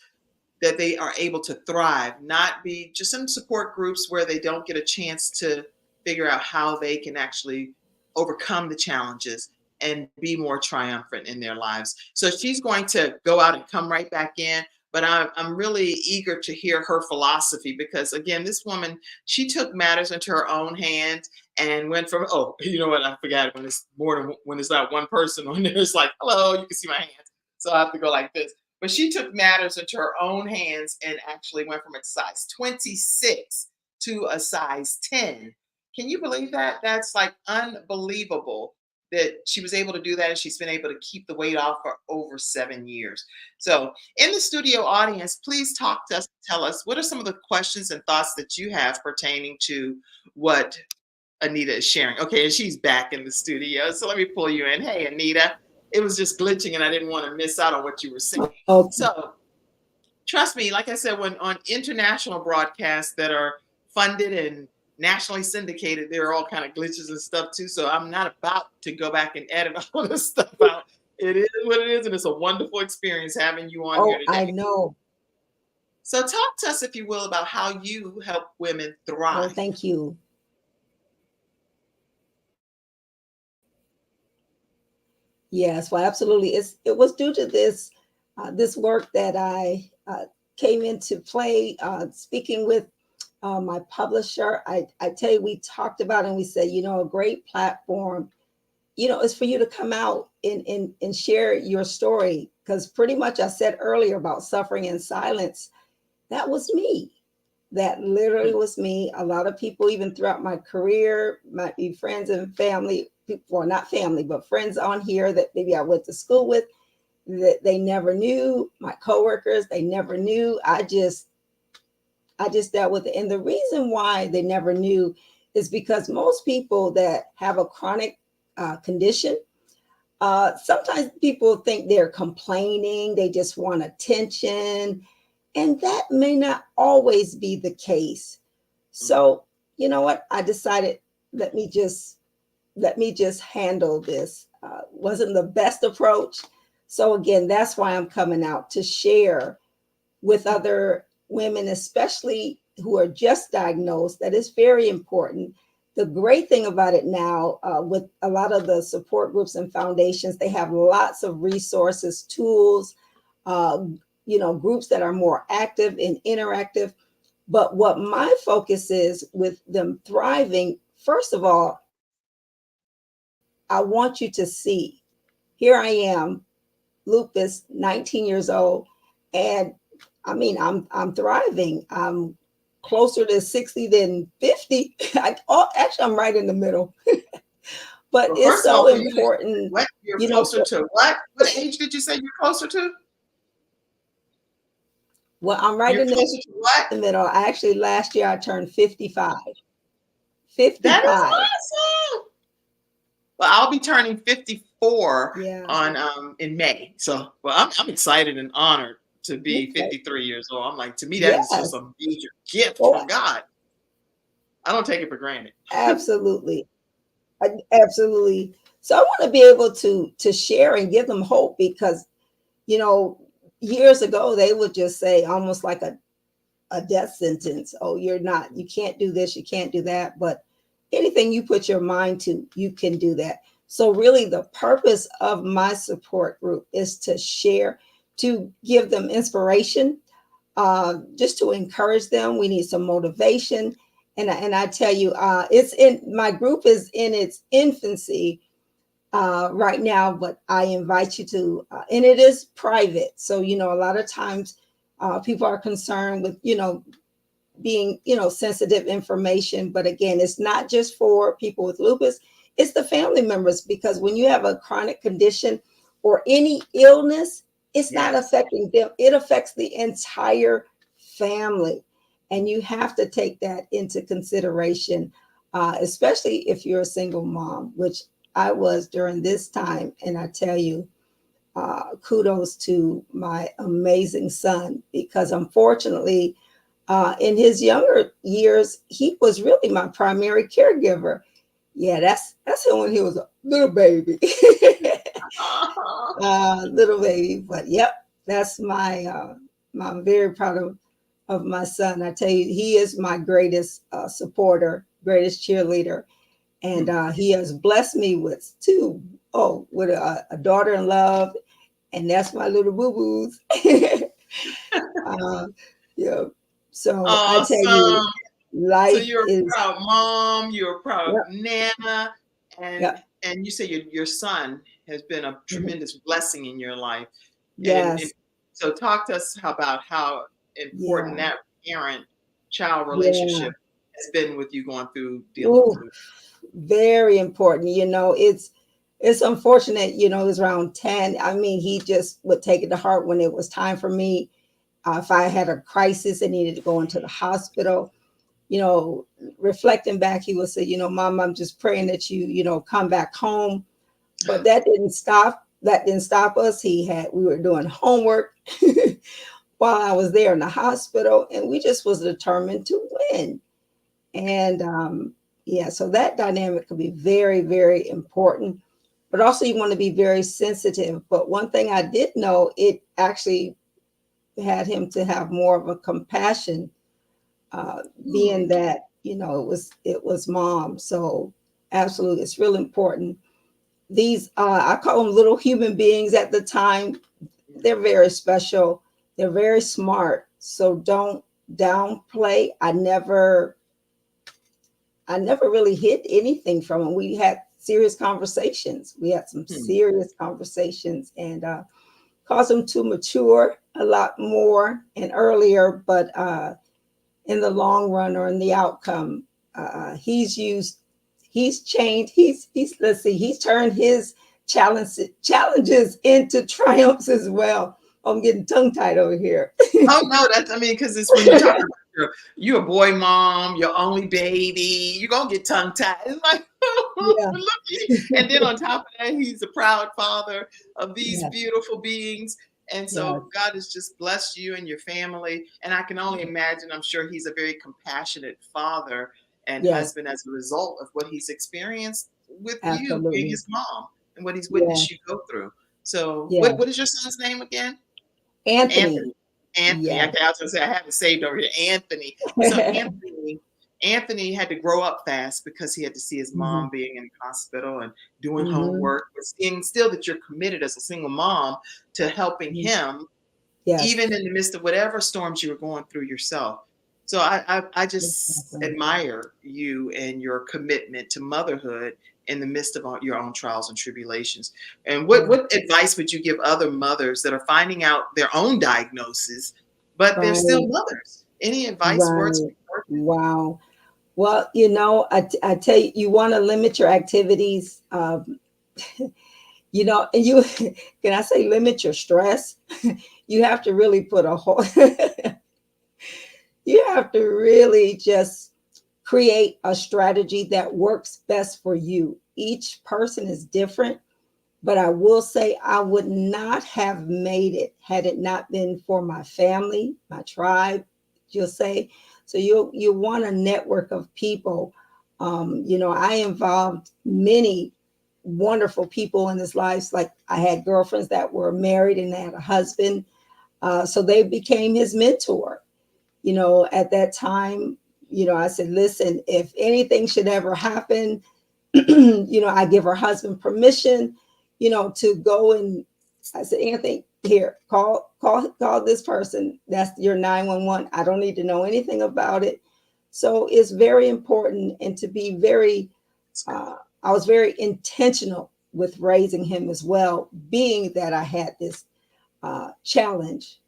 that they are able to thrive, not be just in support groups where they don't get a chance to figure out how they can actually overcome the challenges and be more triumphant in their lives. So she's going to go out and come right back in. but I'm really eager to hear her philosophy because, again, this woman, she took matters into her own hands and went from, oh, you know what? I forgot when it's more than when it's not one person on there. It's like, hello, you can see my hands. So I have to go like this. But she took matters into her own hands and actually went from a size 26 to a size 10. Can you believe that? That's like unbelievable that she was able to do that, and she's been able to keep the weight off for over 7 years. So, in the studio audience, please talk to us, tell us what are some of the questions and thoughts that you have pertaining to what Anita is sharing. Okay, and she's back in the studio. So let me pull you in. Hey, Anita. It was just glitching and I didn't want to miss out on what you were saying. Okay. So trust me, like I said, when on international broadcasts that are funded and nationally syndicated, there are all kind of glitches and stuff too. So I'm not about to go back and edit all this stuff out. It is what it is, and it's a wonderful experience having you on here Oh, I today. know. So talk to us, if you will, about how you help women Well, thrive. thank you. Yes, well, absolutely. It was due to this work that I came into play speaking with my publisher. I tell you, we talked about it and we said, a great platform, is for you to come out and share your story. Because pretty much I said earlier about suffering in silence, that was me. That literally was me. A lot of people, even throughout my career, might be friends and family, people, well, not family, but friends on here that maybe I went to school with, that they never knew. My coworkers, they never knew. I just dealt with it. And the reason why they never knew is because most people that have a chronic condition, sometimes people think they're complaining, they just want attention. And that may not always be the case. So, you know what? I decided, let me just handle this. Wasn't the best approach. So again, that's why I'm coming out to share with other women, especially who are just diagnosed. That is very important. The great thing about it now, with a lot of the support groups and foundations, they have lots of resources, tools, groups that are more active and interactive. But what my focus is with them thriving, first of all, I want you to see, here I am, lupus, 19 years old, and I mean, I'm thriving. I'm closer to 60 than 50. Actually, I'm right in the middle. But Well, it's first of so all, for you to, important, what you're closer to what? What age did you say you're closer to? Well, I'm right You're in closer to what? the middle. I actually, last year I turned 55. That is 55. awesome. Well, I'll be turning 54 Yeah. on in May. So, well, I'm excited and honored to be Okay. 53 years old. I'm like, to me, that is just Yes. a major gift Oh, from God. I don't take it for granted. absolutely. Absolutely. So I want to be able to share and give them hope because, years ago they would just say almost like a death sentence. Oh, you can't do this, you can't do that. But anything you put your mind to, you can do that. So really the purpose of my support group is to share, to give them inspiration, just to encourage them. We need some motivation. And I tell you, my group is in its infancy right now, but I invite you to, and it is private. So, a lot of times people are concerned with, being, sensitive information. But again, it's not just for people with lupus, it's the family members, because when you have a chronic condition or any illness, it's not Yes. affecting them. It affects the entire family. And you have to take that into consideration, especially if you're a single mom, which I was during this time. And I tell you, kudos to my amazing son, because unfortunately, in his younger years, he was really my primary caregiver. Yeah, that's him when he was a little baby, little baby. But yep, that's I'm very proud of my son. I tell you, he is my greatest supporter, greatest cheerleader, and he has blessed me with with a daughter in love, and that's my little boo boos. Yeah. So I tell you, Awesome. So life you're a is, proud mom, you're a proud yep, nana, yep. and you say your son has been a Mhm. tremendous blessing in your life. And Yes. so talk to us about how important Yeah. that parent-child Yeah. relationship has been with you going through dealing with Ooh, lupus. very important. It's unfortunate, it was around 10. I mean, he just would take it to heart when it was time for me. If I had a crisis and needed to go into the hospital, you know, reflecting back, he would say, Mom, I'm just praying that you come back home. But that didn't stop us. We were doing homework while I was there in the hospital, and we just was determined to win. And yeah, so that dynamic could be very, very important. But also, you want to be very sensitive. But one thing I did know, it actually had him to have more of a compassion, being Hmm. that it was mom. So absolutely, it's real important. These I call them little human beings at the time. They're very special. They're very smart. So don't downplay. I never really hid anything from him. We had serious conversations. We had some Hmm. serious conversations, and caused him to mature a lot more and earlier. But in the long run or in the outcome, he's changed. Let's see, he's turned his challenges into triumphs as well. I'm getting tongue tied over here. Oh no, because it's when you talk about you're a boy mom, your only baby, you're gonna get tongue tied. It's like Yeah. look, and then on top of that, he's a proud father of these Yes. beautiful beings. And Yes. so God has just blessed you and your family. And I can only imagine, I'm sure he's a very compassionate father and Yes. husband as a result of what he's experienced with you being Absolutely. his mom and what he's Yeah. witnessed you go through. So Yeah. what is your son's name again? Anthony. Anthony. Anthony. Yeah. Okay, I was gonna say I have it saved over here. Anthony. So Anthony had to grow up fast because he had to see his Hmm. mom being in the hospital and doing Hmm. homework, but seeing still that you're committed as a single mom to helping him, Yes. even in the midst of whatever storms you were going through yourself. So I just Exactly. admire you and your commitment to motherhood in the midst of all your own trials and tribulations. And Yeah. what advice would you give other mothers that are finding out their own diagnosis, but they're still Right. mothers? Any advice, words of Right. encouragement? Wow. Well, I tell you, you want to limit your activities. And you can I say limit your stress? You have to really put a whole. You have to really just create a strategy that works best for you. Each person is different, but I will say I would not have made it had it not been for my family, my tribe, you'll say. So you want a network of people. I involved many wonderful people in this life. Like I had girlfriends that were married and they had a husband. So they became his mentor. At that time, I said, listen, if anything should ever happen, I give her husband permission, to go. And I said, Anthony, here, call this person. That's your 911. I don't need to know anything about it. So it's very important. And to be I was very intentional with raising him as well, being that I had this challenge.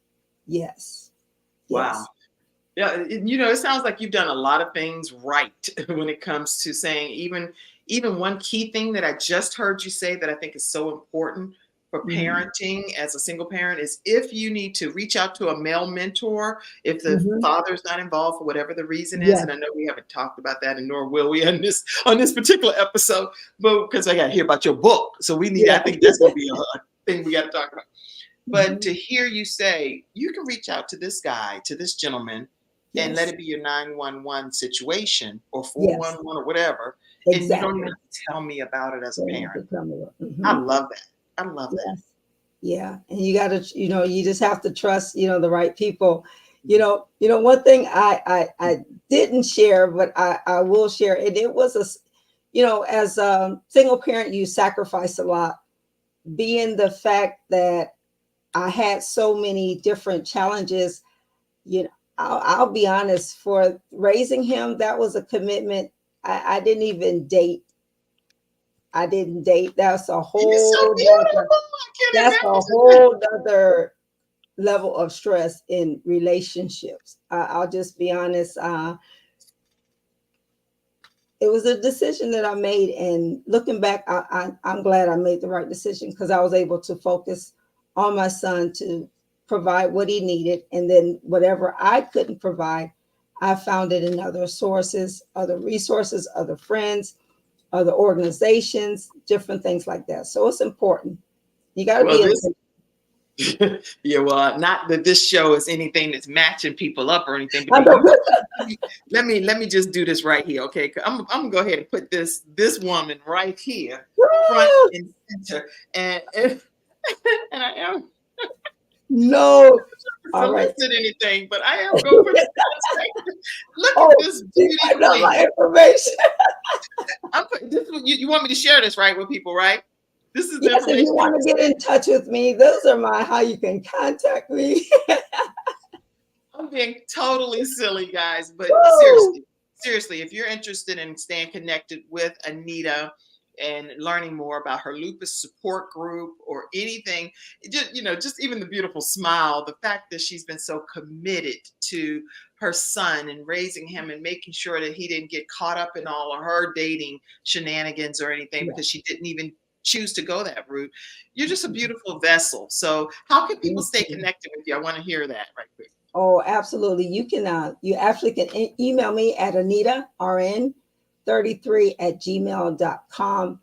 Yes. Wow. Yes. Yeah, it sounds like you've done a lot of things right when it comes to saying even one key thing that I just heard you say that I think is so important for Mhm. parenting as a single parent is if you need to reach out to a male mentor, if the Mhm. father's not involved for whatever the reason is, Yes. and I know we haven't talked about that, and nor will we on this particular episode, but because I got to hear about your book, so I Yeah. think that's going to be a thing we got to talk about. But Mhm. to hear you say, you can reach out to this guy, to this gentleman, and let Yes. it be your 911 situation or Yes. 411 or whatever. And you don't even Exactly. have to tell me about it as a Don't have parent. to tell me what. I Mhm. love that. I love that. Yes. Yeah. And you got to, you just have to trust, the right people. Mhm. One thing I didn't share, but I will share. And it was as a single parent, you sacrifice a lot. Being the fact that I had so many different challenges, you know, I'll be honest, for raising him, that was a commitment. I didn't even date. I didn't date. You're so beautiful. I can't That's a imagine. whole other level of stress in relationships. I'll just be honest. It was a decision that I made, and looking back, I'm glad I made the right decision, because I was able to focus on my son to provide what he needed, and then whatever I couldn't provide, I found it in other sources, other resources, other friends, other organizations, different things like that. So it's important. You got to Well, be this intentional. yeah, well, not that this show is anything that's matching people up or anything, but do you let me just do this right here, okay? I'm gonna go ahead and put this woman right here, front and center, and and I am No. All right. solicit anything, but I am gonna put look at Oh, this she beauty might know queen. my information. I'm putting this. You want me to share this right with people, right? This is the Yes, if you information. want to get in touch with me, those are my how you can contact me. I'm being totally silly, guys, but Woo! seriously, if you're interested in staying connected with Anita and learning more about her lupus support group or anything, just even the beautiful smile, the fact that she's been so committed to her son and raising him and making sure that he didn't get caught up in all of her dating shenanigans or anything Yeah. because she didn't even choose to go that route. You're just a beautiful vessel. So how can people Thank stay you. connected with you? I want to hear that right quick. Oh, absolutely. You actually can email me at anitarn33@gmail.com.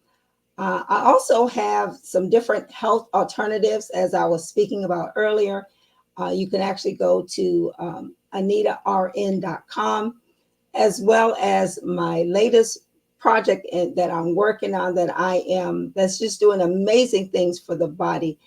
I also have some different health alternatives, as I was speaking about earlier. You can actually go to anitarn.com, as well as my latest project that I'm working on, that's just doing amazing things for the body,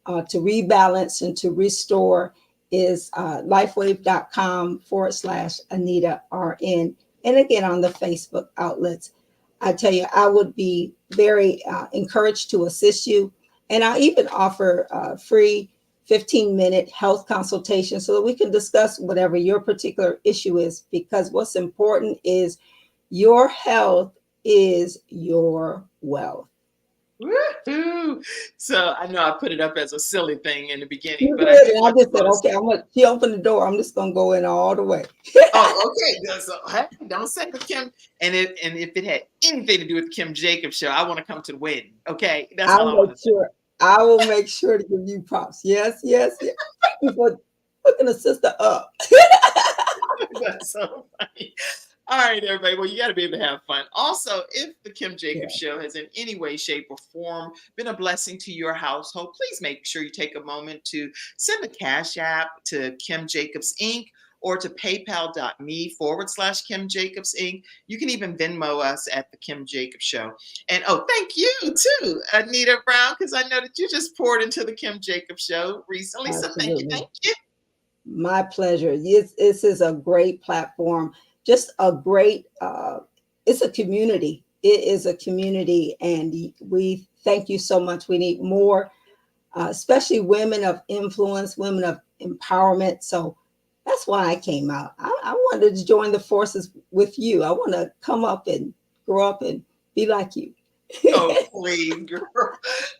to rebalance and to restore, is lifewave.com/Anita RN. And again, on the Facebook outlets. I tell you, I would be very encouraged to assist you. And I even offer free 15-minute health consultation so that we can discuss whatever your particular issue is, because what's important is your health is your wealth. Woo-hoo. So I know I put it up as a silly thing in the beginning, You but I did, do and I want just you said, all to okay, she opened the door. I'm just gonna go in all the way. oh, okay. So, hey, don't say the Kim. And if it had anything to do with the Kim Jacobs show, I want to come to the wedding. Okay, that's all I I'll want make to say. sure. I will make sure to give you props. Yes, yes, yes. Thank you for hooking a sister up. That's so funny. All right, everybody. Well, you got to be able to have fun. Also, if the Kim Yeah. Jacobs show has in any way, shape, or form been a blessing to your household, please make sure you take a moment to send a cash app to Kim Jacobs Inc. or to paypal.me/Kim Jacobs Inc. You can even Venmo us at the Kim Jacobs Show. And thank you too, Anita Brown, because I know that you just poured into the Kim Jacobs Show recently. So thank you. Absolutely. Thank you. My pleasure. This is a great platform. Just a great, it's a community. It is a community. And we thank you so much. We need more, especially women of influence, women of empowerment. So that's why I came out. I wanted to join the forces with you. I want to come up and grow up and be like you. Oh, please, girl.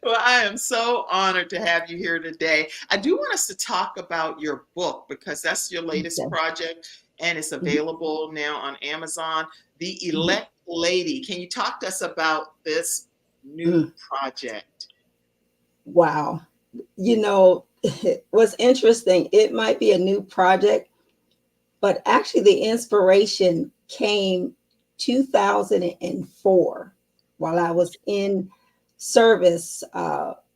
Well, I am so honored to have you here today. I do want us to talk about your book because that's your latest Okay. project and it's Mhm. available now on Amazon. The Mhm. Elect Lady. Can you talk to us about this new Mm. project? Wow. What's interesting, it might be a new project, but actually the inspiration came 2004 while I was in service,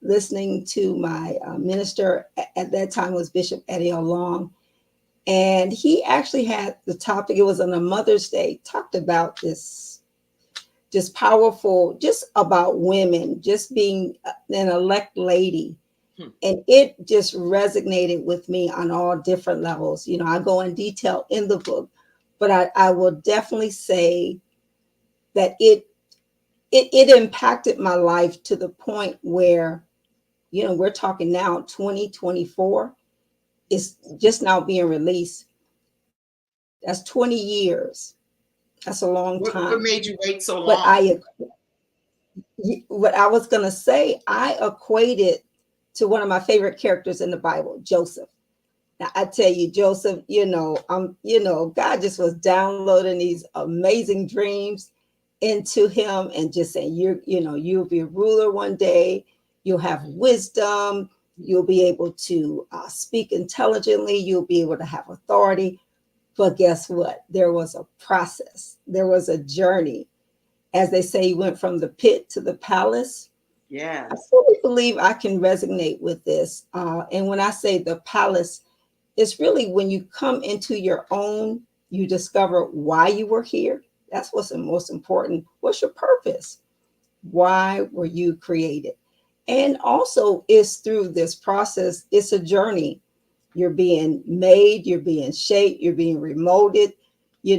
listening to my minister at that time was Bishop Eddie Long. And he actually had the topic, it was on a Mother's Day, talked about this just powerful, just about women, just being an elect lady. Hmm. And it just resonated with me on all different levels. I go in detail in the book, but I will definitely say that it impacted my life to the point where, we're talking now 2024 is just now being released. That's 20 years. That's a long What time. made you wait so But long? what I was going to say, I equated to one of my favorite characters in the Bible, Joseph. Now, I tell you, Joseph, God just was downloading these amazing dreams into him and just saying, you'll be a ruler one day, you'll have wisdom, you'll be able to speak intelligently, you'll be able to have authority. But guess what? There was a process, there was a journey. As they say, he went from the pit to the palace. I Yes. fully believe I can resonate with this. And when I say the palace, it's really when you come into your own, you discover why you were here. That's what's the most important. What's your purpose? Why were you created? And also, it's through this process, it's a journey. You're being made, you're being shaped, you're being remolded,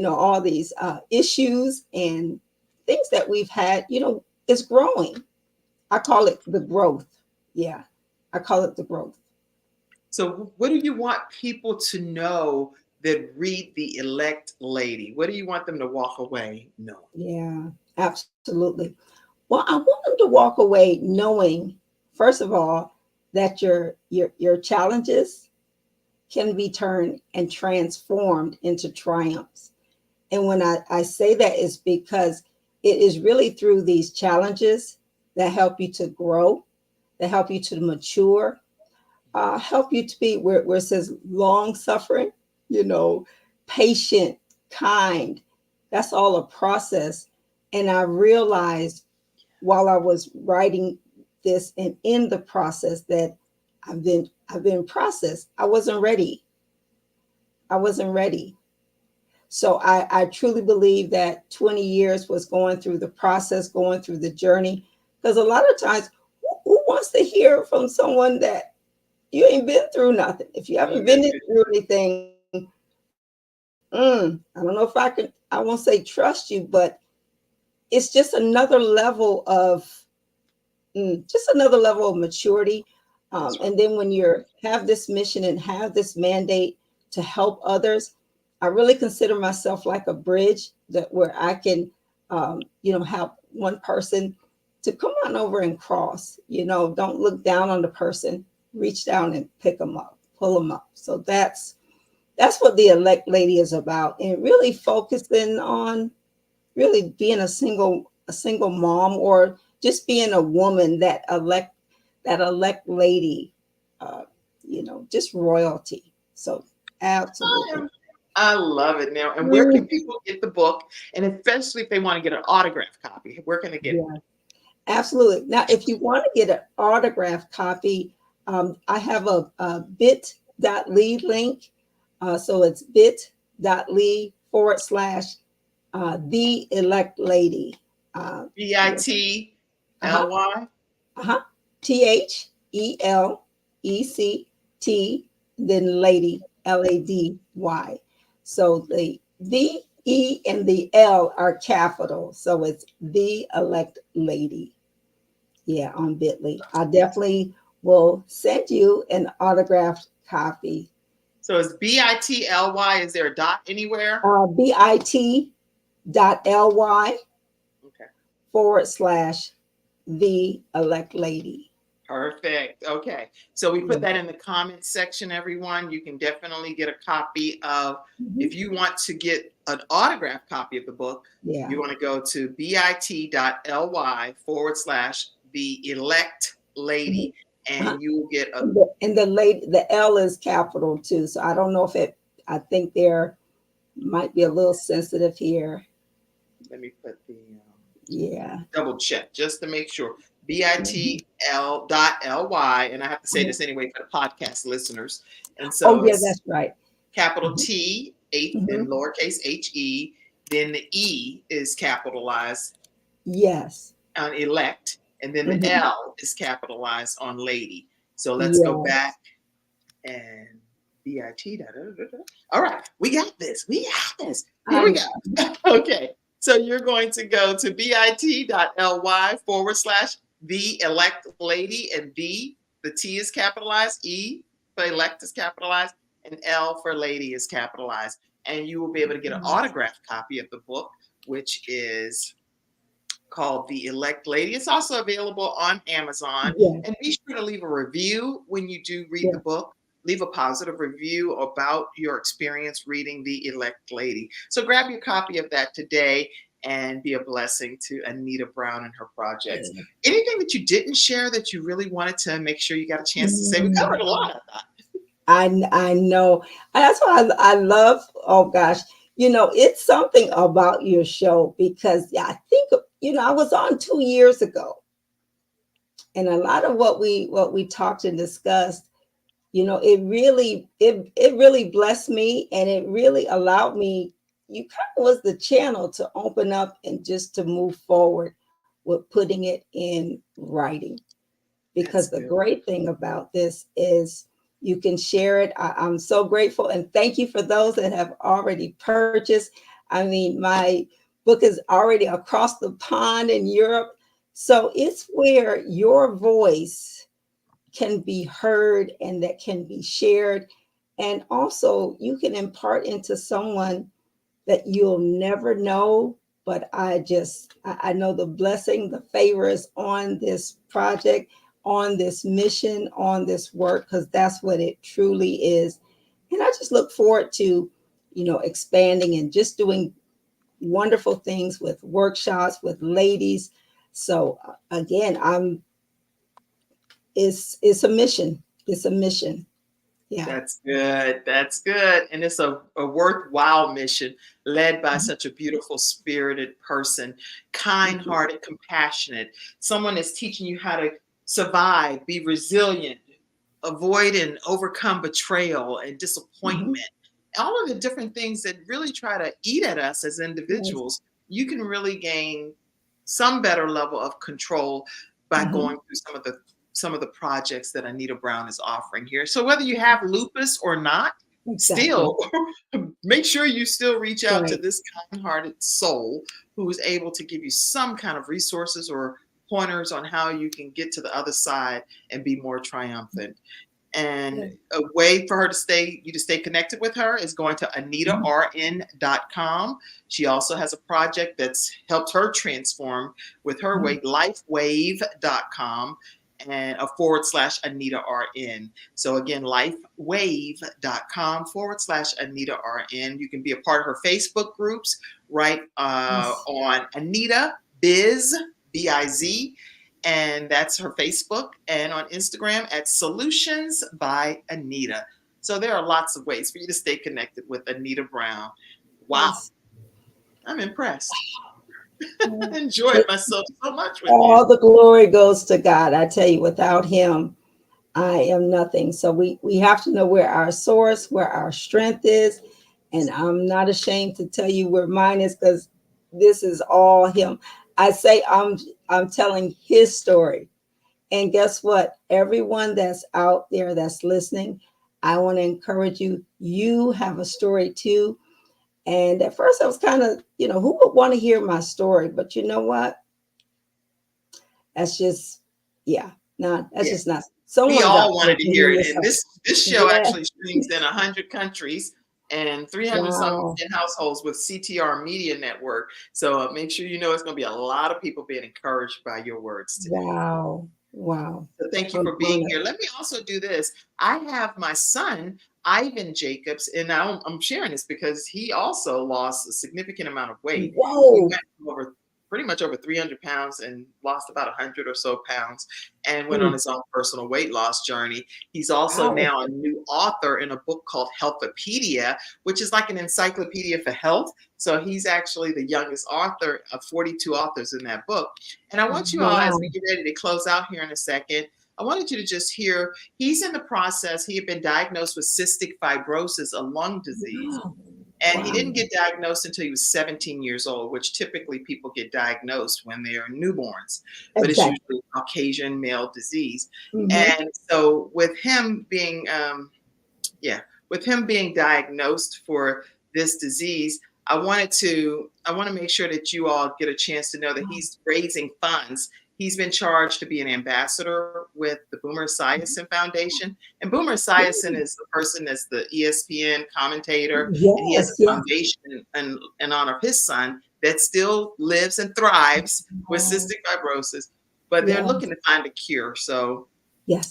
all these issues and things that we've had, it's growing. I call it the growth. Yeah, I call it the growth. So what do you want people to know that read The Elect Lady? What do you want them to walk away knowing? Yeah, absolutely. Well, I want them to walk away knowing, first of all, that your challenges can be turned and transformed into triumphs. And when I say that is because it is really through these challenges that help you to grow, that help you to mature, help you to be where it says long suffering, patient, kind. That's all a process. And I realized while I was writing this and in the process that I've been processed. I wasn't ready. I wasn't ready. So I truly believe that 20 years was going through the process, going through the journey. Because a lot of times, who wants to hear from someone that you ain't been through nothing? If you haven't been through anything, I don't know if I won't say trust you, but it's just another level of maturity. That's right. And then when you have this mission and have this mandate to help others, I really consider myself like a bridge that where I can, help one person to come on over and cross. Don't look down on the person, reach down and pick them up, pull them up. So that's what the Elect Lady is about, and really focusing on really being a single mom, or just being a woman that elect lady, just royalty. So absolutely. I love it now. And where can people get the book? And especially if they want to get an autographed copy, where can they get it? Yeah, absolutely. Now, if you want to get an autographed copy, I have a bit.ly link. So it's bit.ly / the Elect Lady. BITLY? THELECT, then lady, LADY. So the E and the L are capital. So it's the Elect Lady. Yeah, on Bitly. I definitely will send you an autographed copy. So it's BITLY. Is there a dot anywhere? bit.ly Okay. / the Elect Lady. Perfect. Okay. So we put that in the comments section, everyone. You can definitely get a copy of, if you want to get an autographed copy of the book, you want to go to bit.ly / the Elect Lady, and you will get a. And the lady, the L is capital too. So I don't know if I think there might be a little sensitive here. Let me put the. Double check just to make sure. BITL.ly, and I have to say this anyway for the podcast listeners. And so that's right. Capital T, and lowercase HE, then the E is capitalized. Yes. On elect, and then the L is capitalized on lady. So let's go back and BIT. All right, we got this. Here we go. Okay. So you're going to go to bit.ly / the Elect Lady, and the T is capitalized, E for elect is capitalized, and L for lady is capitalized. and you will be able to get an autographed copy of the book, which is called The Elect Lady. It's also available on Amazon. Yeah. And be sure to leave a review when you do read Yeah. the book. Leave a positive review about your experience reading The Elect Lady. So grab your copy of that today and be a blessing to Anita Brown and her projects. Anything that you didn't share that you really wanted to make sure you got a chance to say? We covered a lot of that. I know. That's why I love, oh gosh, it's something about your show, because I think, I was on 2 years ago, and a lot of what we talked and discussed, it really blessed me, and it really allowed me, you kind of was the channel to open up and just to move forward with putting it in writing. Because the great thing about this is you can share it. I'm so grateful, and thank you for those that have already purchased. I mean, my book is already across the pond in Europe. So it's where your voice can be heard and that can be shared. And also you can impart into someone that you'll never know. But I know the blessing, the favor is on this project, on this mission, on this work, because that's what it truly is. And I just look forward to, expanding and just doing wonderful things with workshops with ladies. So again, it's a mission. It's a mission. Yeah. That's good. That's good. And it's a worthwhile mission led by such a beautiful spirited person, kind-hearted, compassionate, someone that's teaching you how to survive, be resilient, avoid and overcome betrayal and disappointment. All of the different things that really try to eat at us as individuals. You can really gain some better level of control by going through some of the projects that Anita Brown is offering here. So whether you have lupus or not, still make sure you still reach out to this kind-hearted soul who is able to give you some kind of resources or pointers on how you can get to the other side and be more triumphant. And a way for her to stay connected with her is going to AnitaRN.com. She also has a project that's helped her transform with her weight, LifeWave.com and a /AnitaRN. So again, LifeWave.com /AnitaRN. You can be a part of her Facebook groups right on Anita Biz, B-I-Z. And that's her Facebook, and on Instagram at Solutions by Anita. So there are lots of ways for you to stay connected with Anita Brown. Wow. I'm impressed. Enjoyed myself so much with you. All the glory goes to God. I tell you, without him, I am nothing. So we have to know where our source, where our strength is. And I'm not ashamed to tell you where mine is, because this is all him. I say I'm telling his story. And guess what? Everyone that's out there that's listening, I want to encourage you. You have a story too. And at first I was kind of, who would want to hear my story? But you know what? That's just, just not. Someone we all wanted to hear it. And this show actually streams in 100 countries and 300 something households with CTR Media Network. So make sure it's going to be a lot of people being encouraged by your words today. Wow. So thank you for being here. Let me also do this. I have my son, Ivan Jacobs, and I'm sharing this because he also lost a significant amount of weight. Whoa. He went pretty much over 300 pounds and lost about 100 or so pounds and went on his own personal weight loss journey. He's also now a new author in a book called Healthopedia, which is like an encyclopedia for health. So he's actually the youngest author of 42 authors in that book. And I want you all, as we get ready to close out here in a second, I wanted you to just hear, he's in the process. He had been diagnosed with cystic fibrosis, a lung disease. And he didn't get diagnosed until he was 17 years old, which typically people get diagnosed when they are newborns. But it's usually a Caucasian male disease. And so with him being, diagnosed for this disease, I want to make sure that you all get a chance to know that he's raising funds. He's been charged to be an ambassador with the Boomer Esiason Foundation. And Boomer Esiason is the person that's the ESPN commentator. And he has a foundation in honor of his son that still lives and thrives with cystic fibrosis. But they're looking to find a cure. So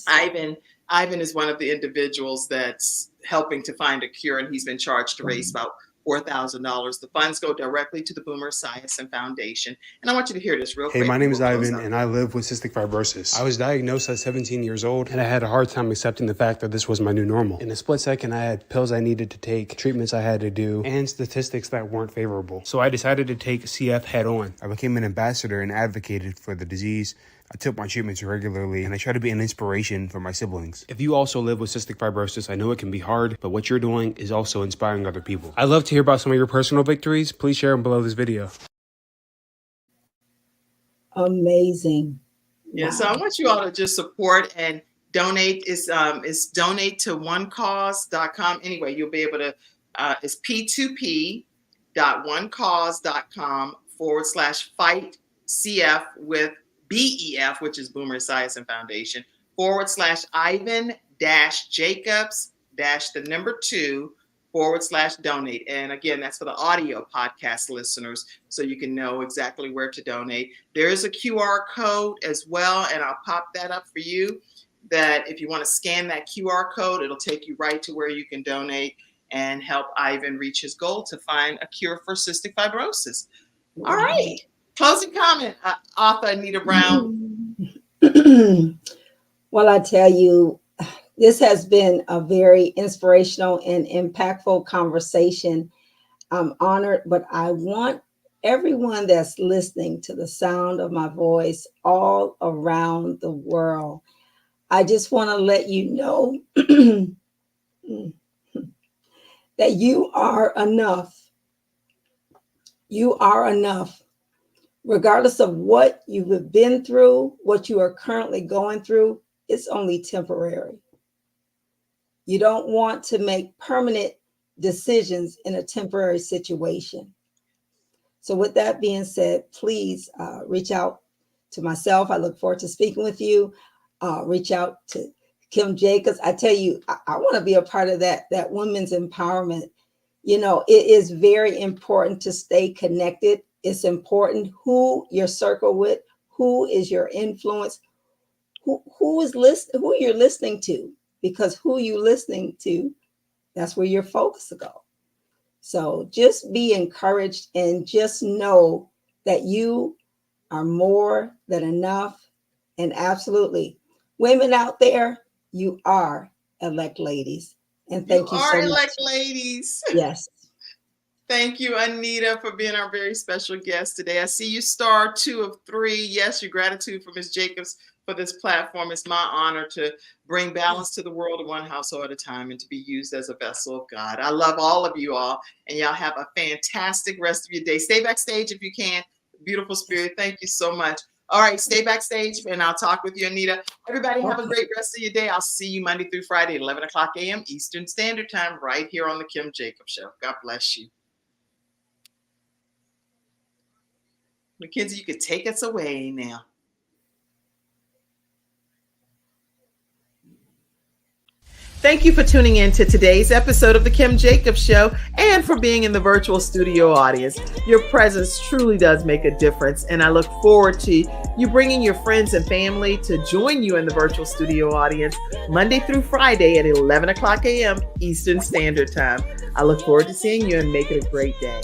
Ivan is one of the individuals that's helping to find a cure, and he's been charged to raise about $4,000. The funds go directly to the Boomer Esiason Foundation. And I want you to hear this real quick. Hey, my name is Ivan, and I live with cystic fibrosis. I was diagnosed at 17 years old, and I had a hard time accepting the fact that this was my new normal. In a split second, I had pills I needed to take, treatments I had to do, and statistics that weren't favorable. So I decided to take CF head on. I became an ambassador and advocated for the disease. I took my treatments regularly, and I try to be an inspiration for my siblings. If you also live with cystic fibrosis, I know it can be hard, but what you're doing is also inspiring other people. I'd love to hear about some of your personal victories. Please share them below this video. Amazing. Yeah, so I want you all to just support and donate. It's donate to onecause.com. Anyway, you'll be able to, it's p2p.onecause.com/fight CF with BEF, which is Boomer Esiason Foundation, /Ivan-Jacobs-2/donate. And again, that's for the audio podcast listeners, so you can know exactly where to donate. There is a QR code as well, and I'll pop that up for you, that if you want to scan that QR code, it'll take you right to where you can donate and help Ivan reach his goal to find a cure for cystic fibrosis. All right. Closing comment, author Anita Brown. Well, I tell you, this has been a very inspirational and impactful conversation. I'm honored, but I want everyone that's listening to the sound of my voice all around the world, I just want to let you know that you are enough. You are enough. Regardless of what you've been through, what you are currently going through, it's only temporary. You don't want to make permanent decisions in a temporary situation. So with that being said, please reach out to myself. I look forward to speaking with you. Reach out to Kim Jacobs. I tell you, I want to be a part of that women's empowerment. You know, it is very important to stay connected. It's important who your circle with, who is your influence, who you're listening to, because who you listening to, that's where your focus will go. So just be encouraged and just know that you are more than enough. And absolutely, women out there, you are elect ladies. And thank you so much. You are elect ladies. Yes. Thank you, Anita, for being our very special guest today. I see you star 2 of 3. Yes, your gratitude for Ms. Jacobs for this platform. It's my honor to bring balance to the world of one household at a time and to be used as a vessel of God. I love all of you all, and y'all have a fantastic rest of your day. Stay backstage if you can. Beautiful spirit. Thank you so much. All right, stay backstage, and I'll talk with you, Anita. Everybody have a great rest of your day. I'll see you Monday through Friday at 11 o'clock a.m. Eastern Standard Time right here on The Kim Jacobs Show. God bless you. Mackenzie, you could take us away now. Thank you for tuning in to today's episode of The Kim Jacobs Show and for being in the virtual studio audience. Your presence truly does make a difference, and I look forward to you bringing your friends and family to join you in the virtual studio audience Monday through Friday at 11 o'clock a.m. Eastern Standard Time. I look forward to seeing you and make it a great day.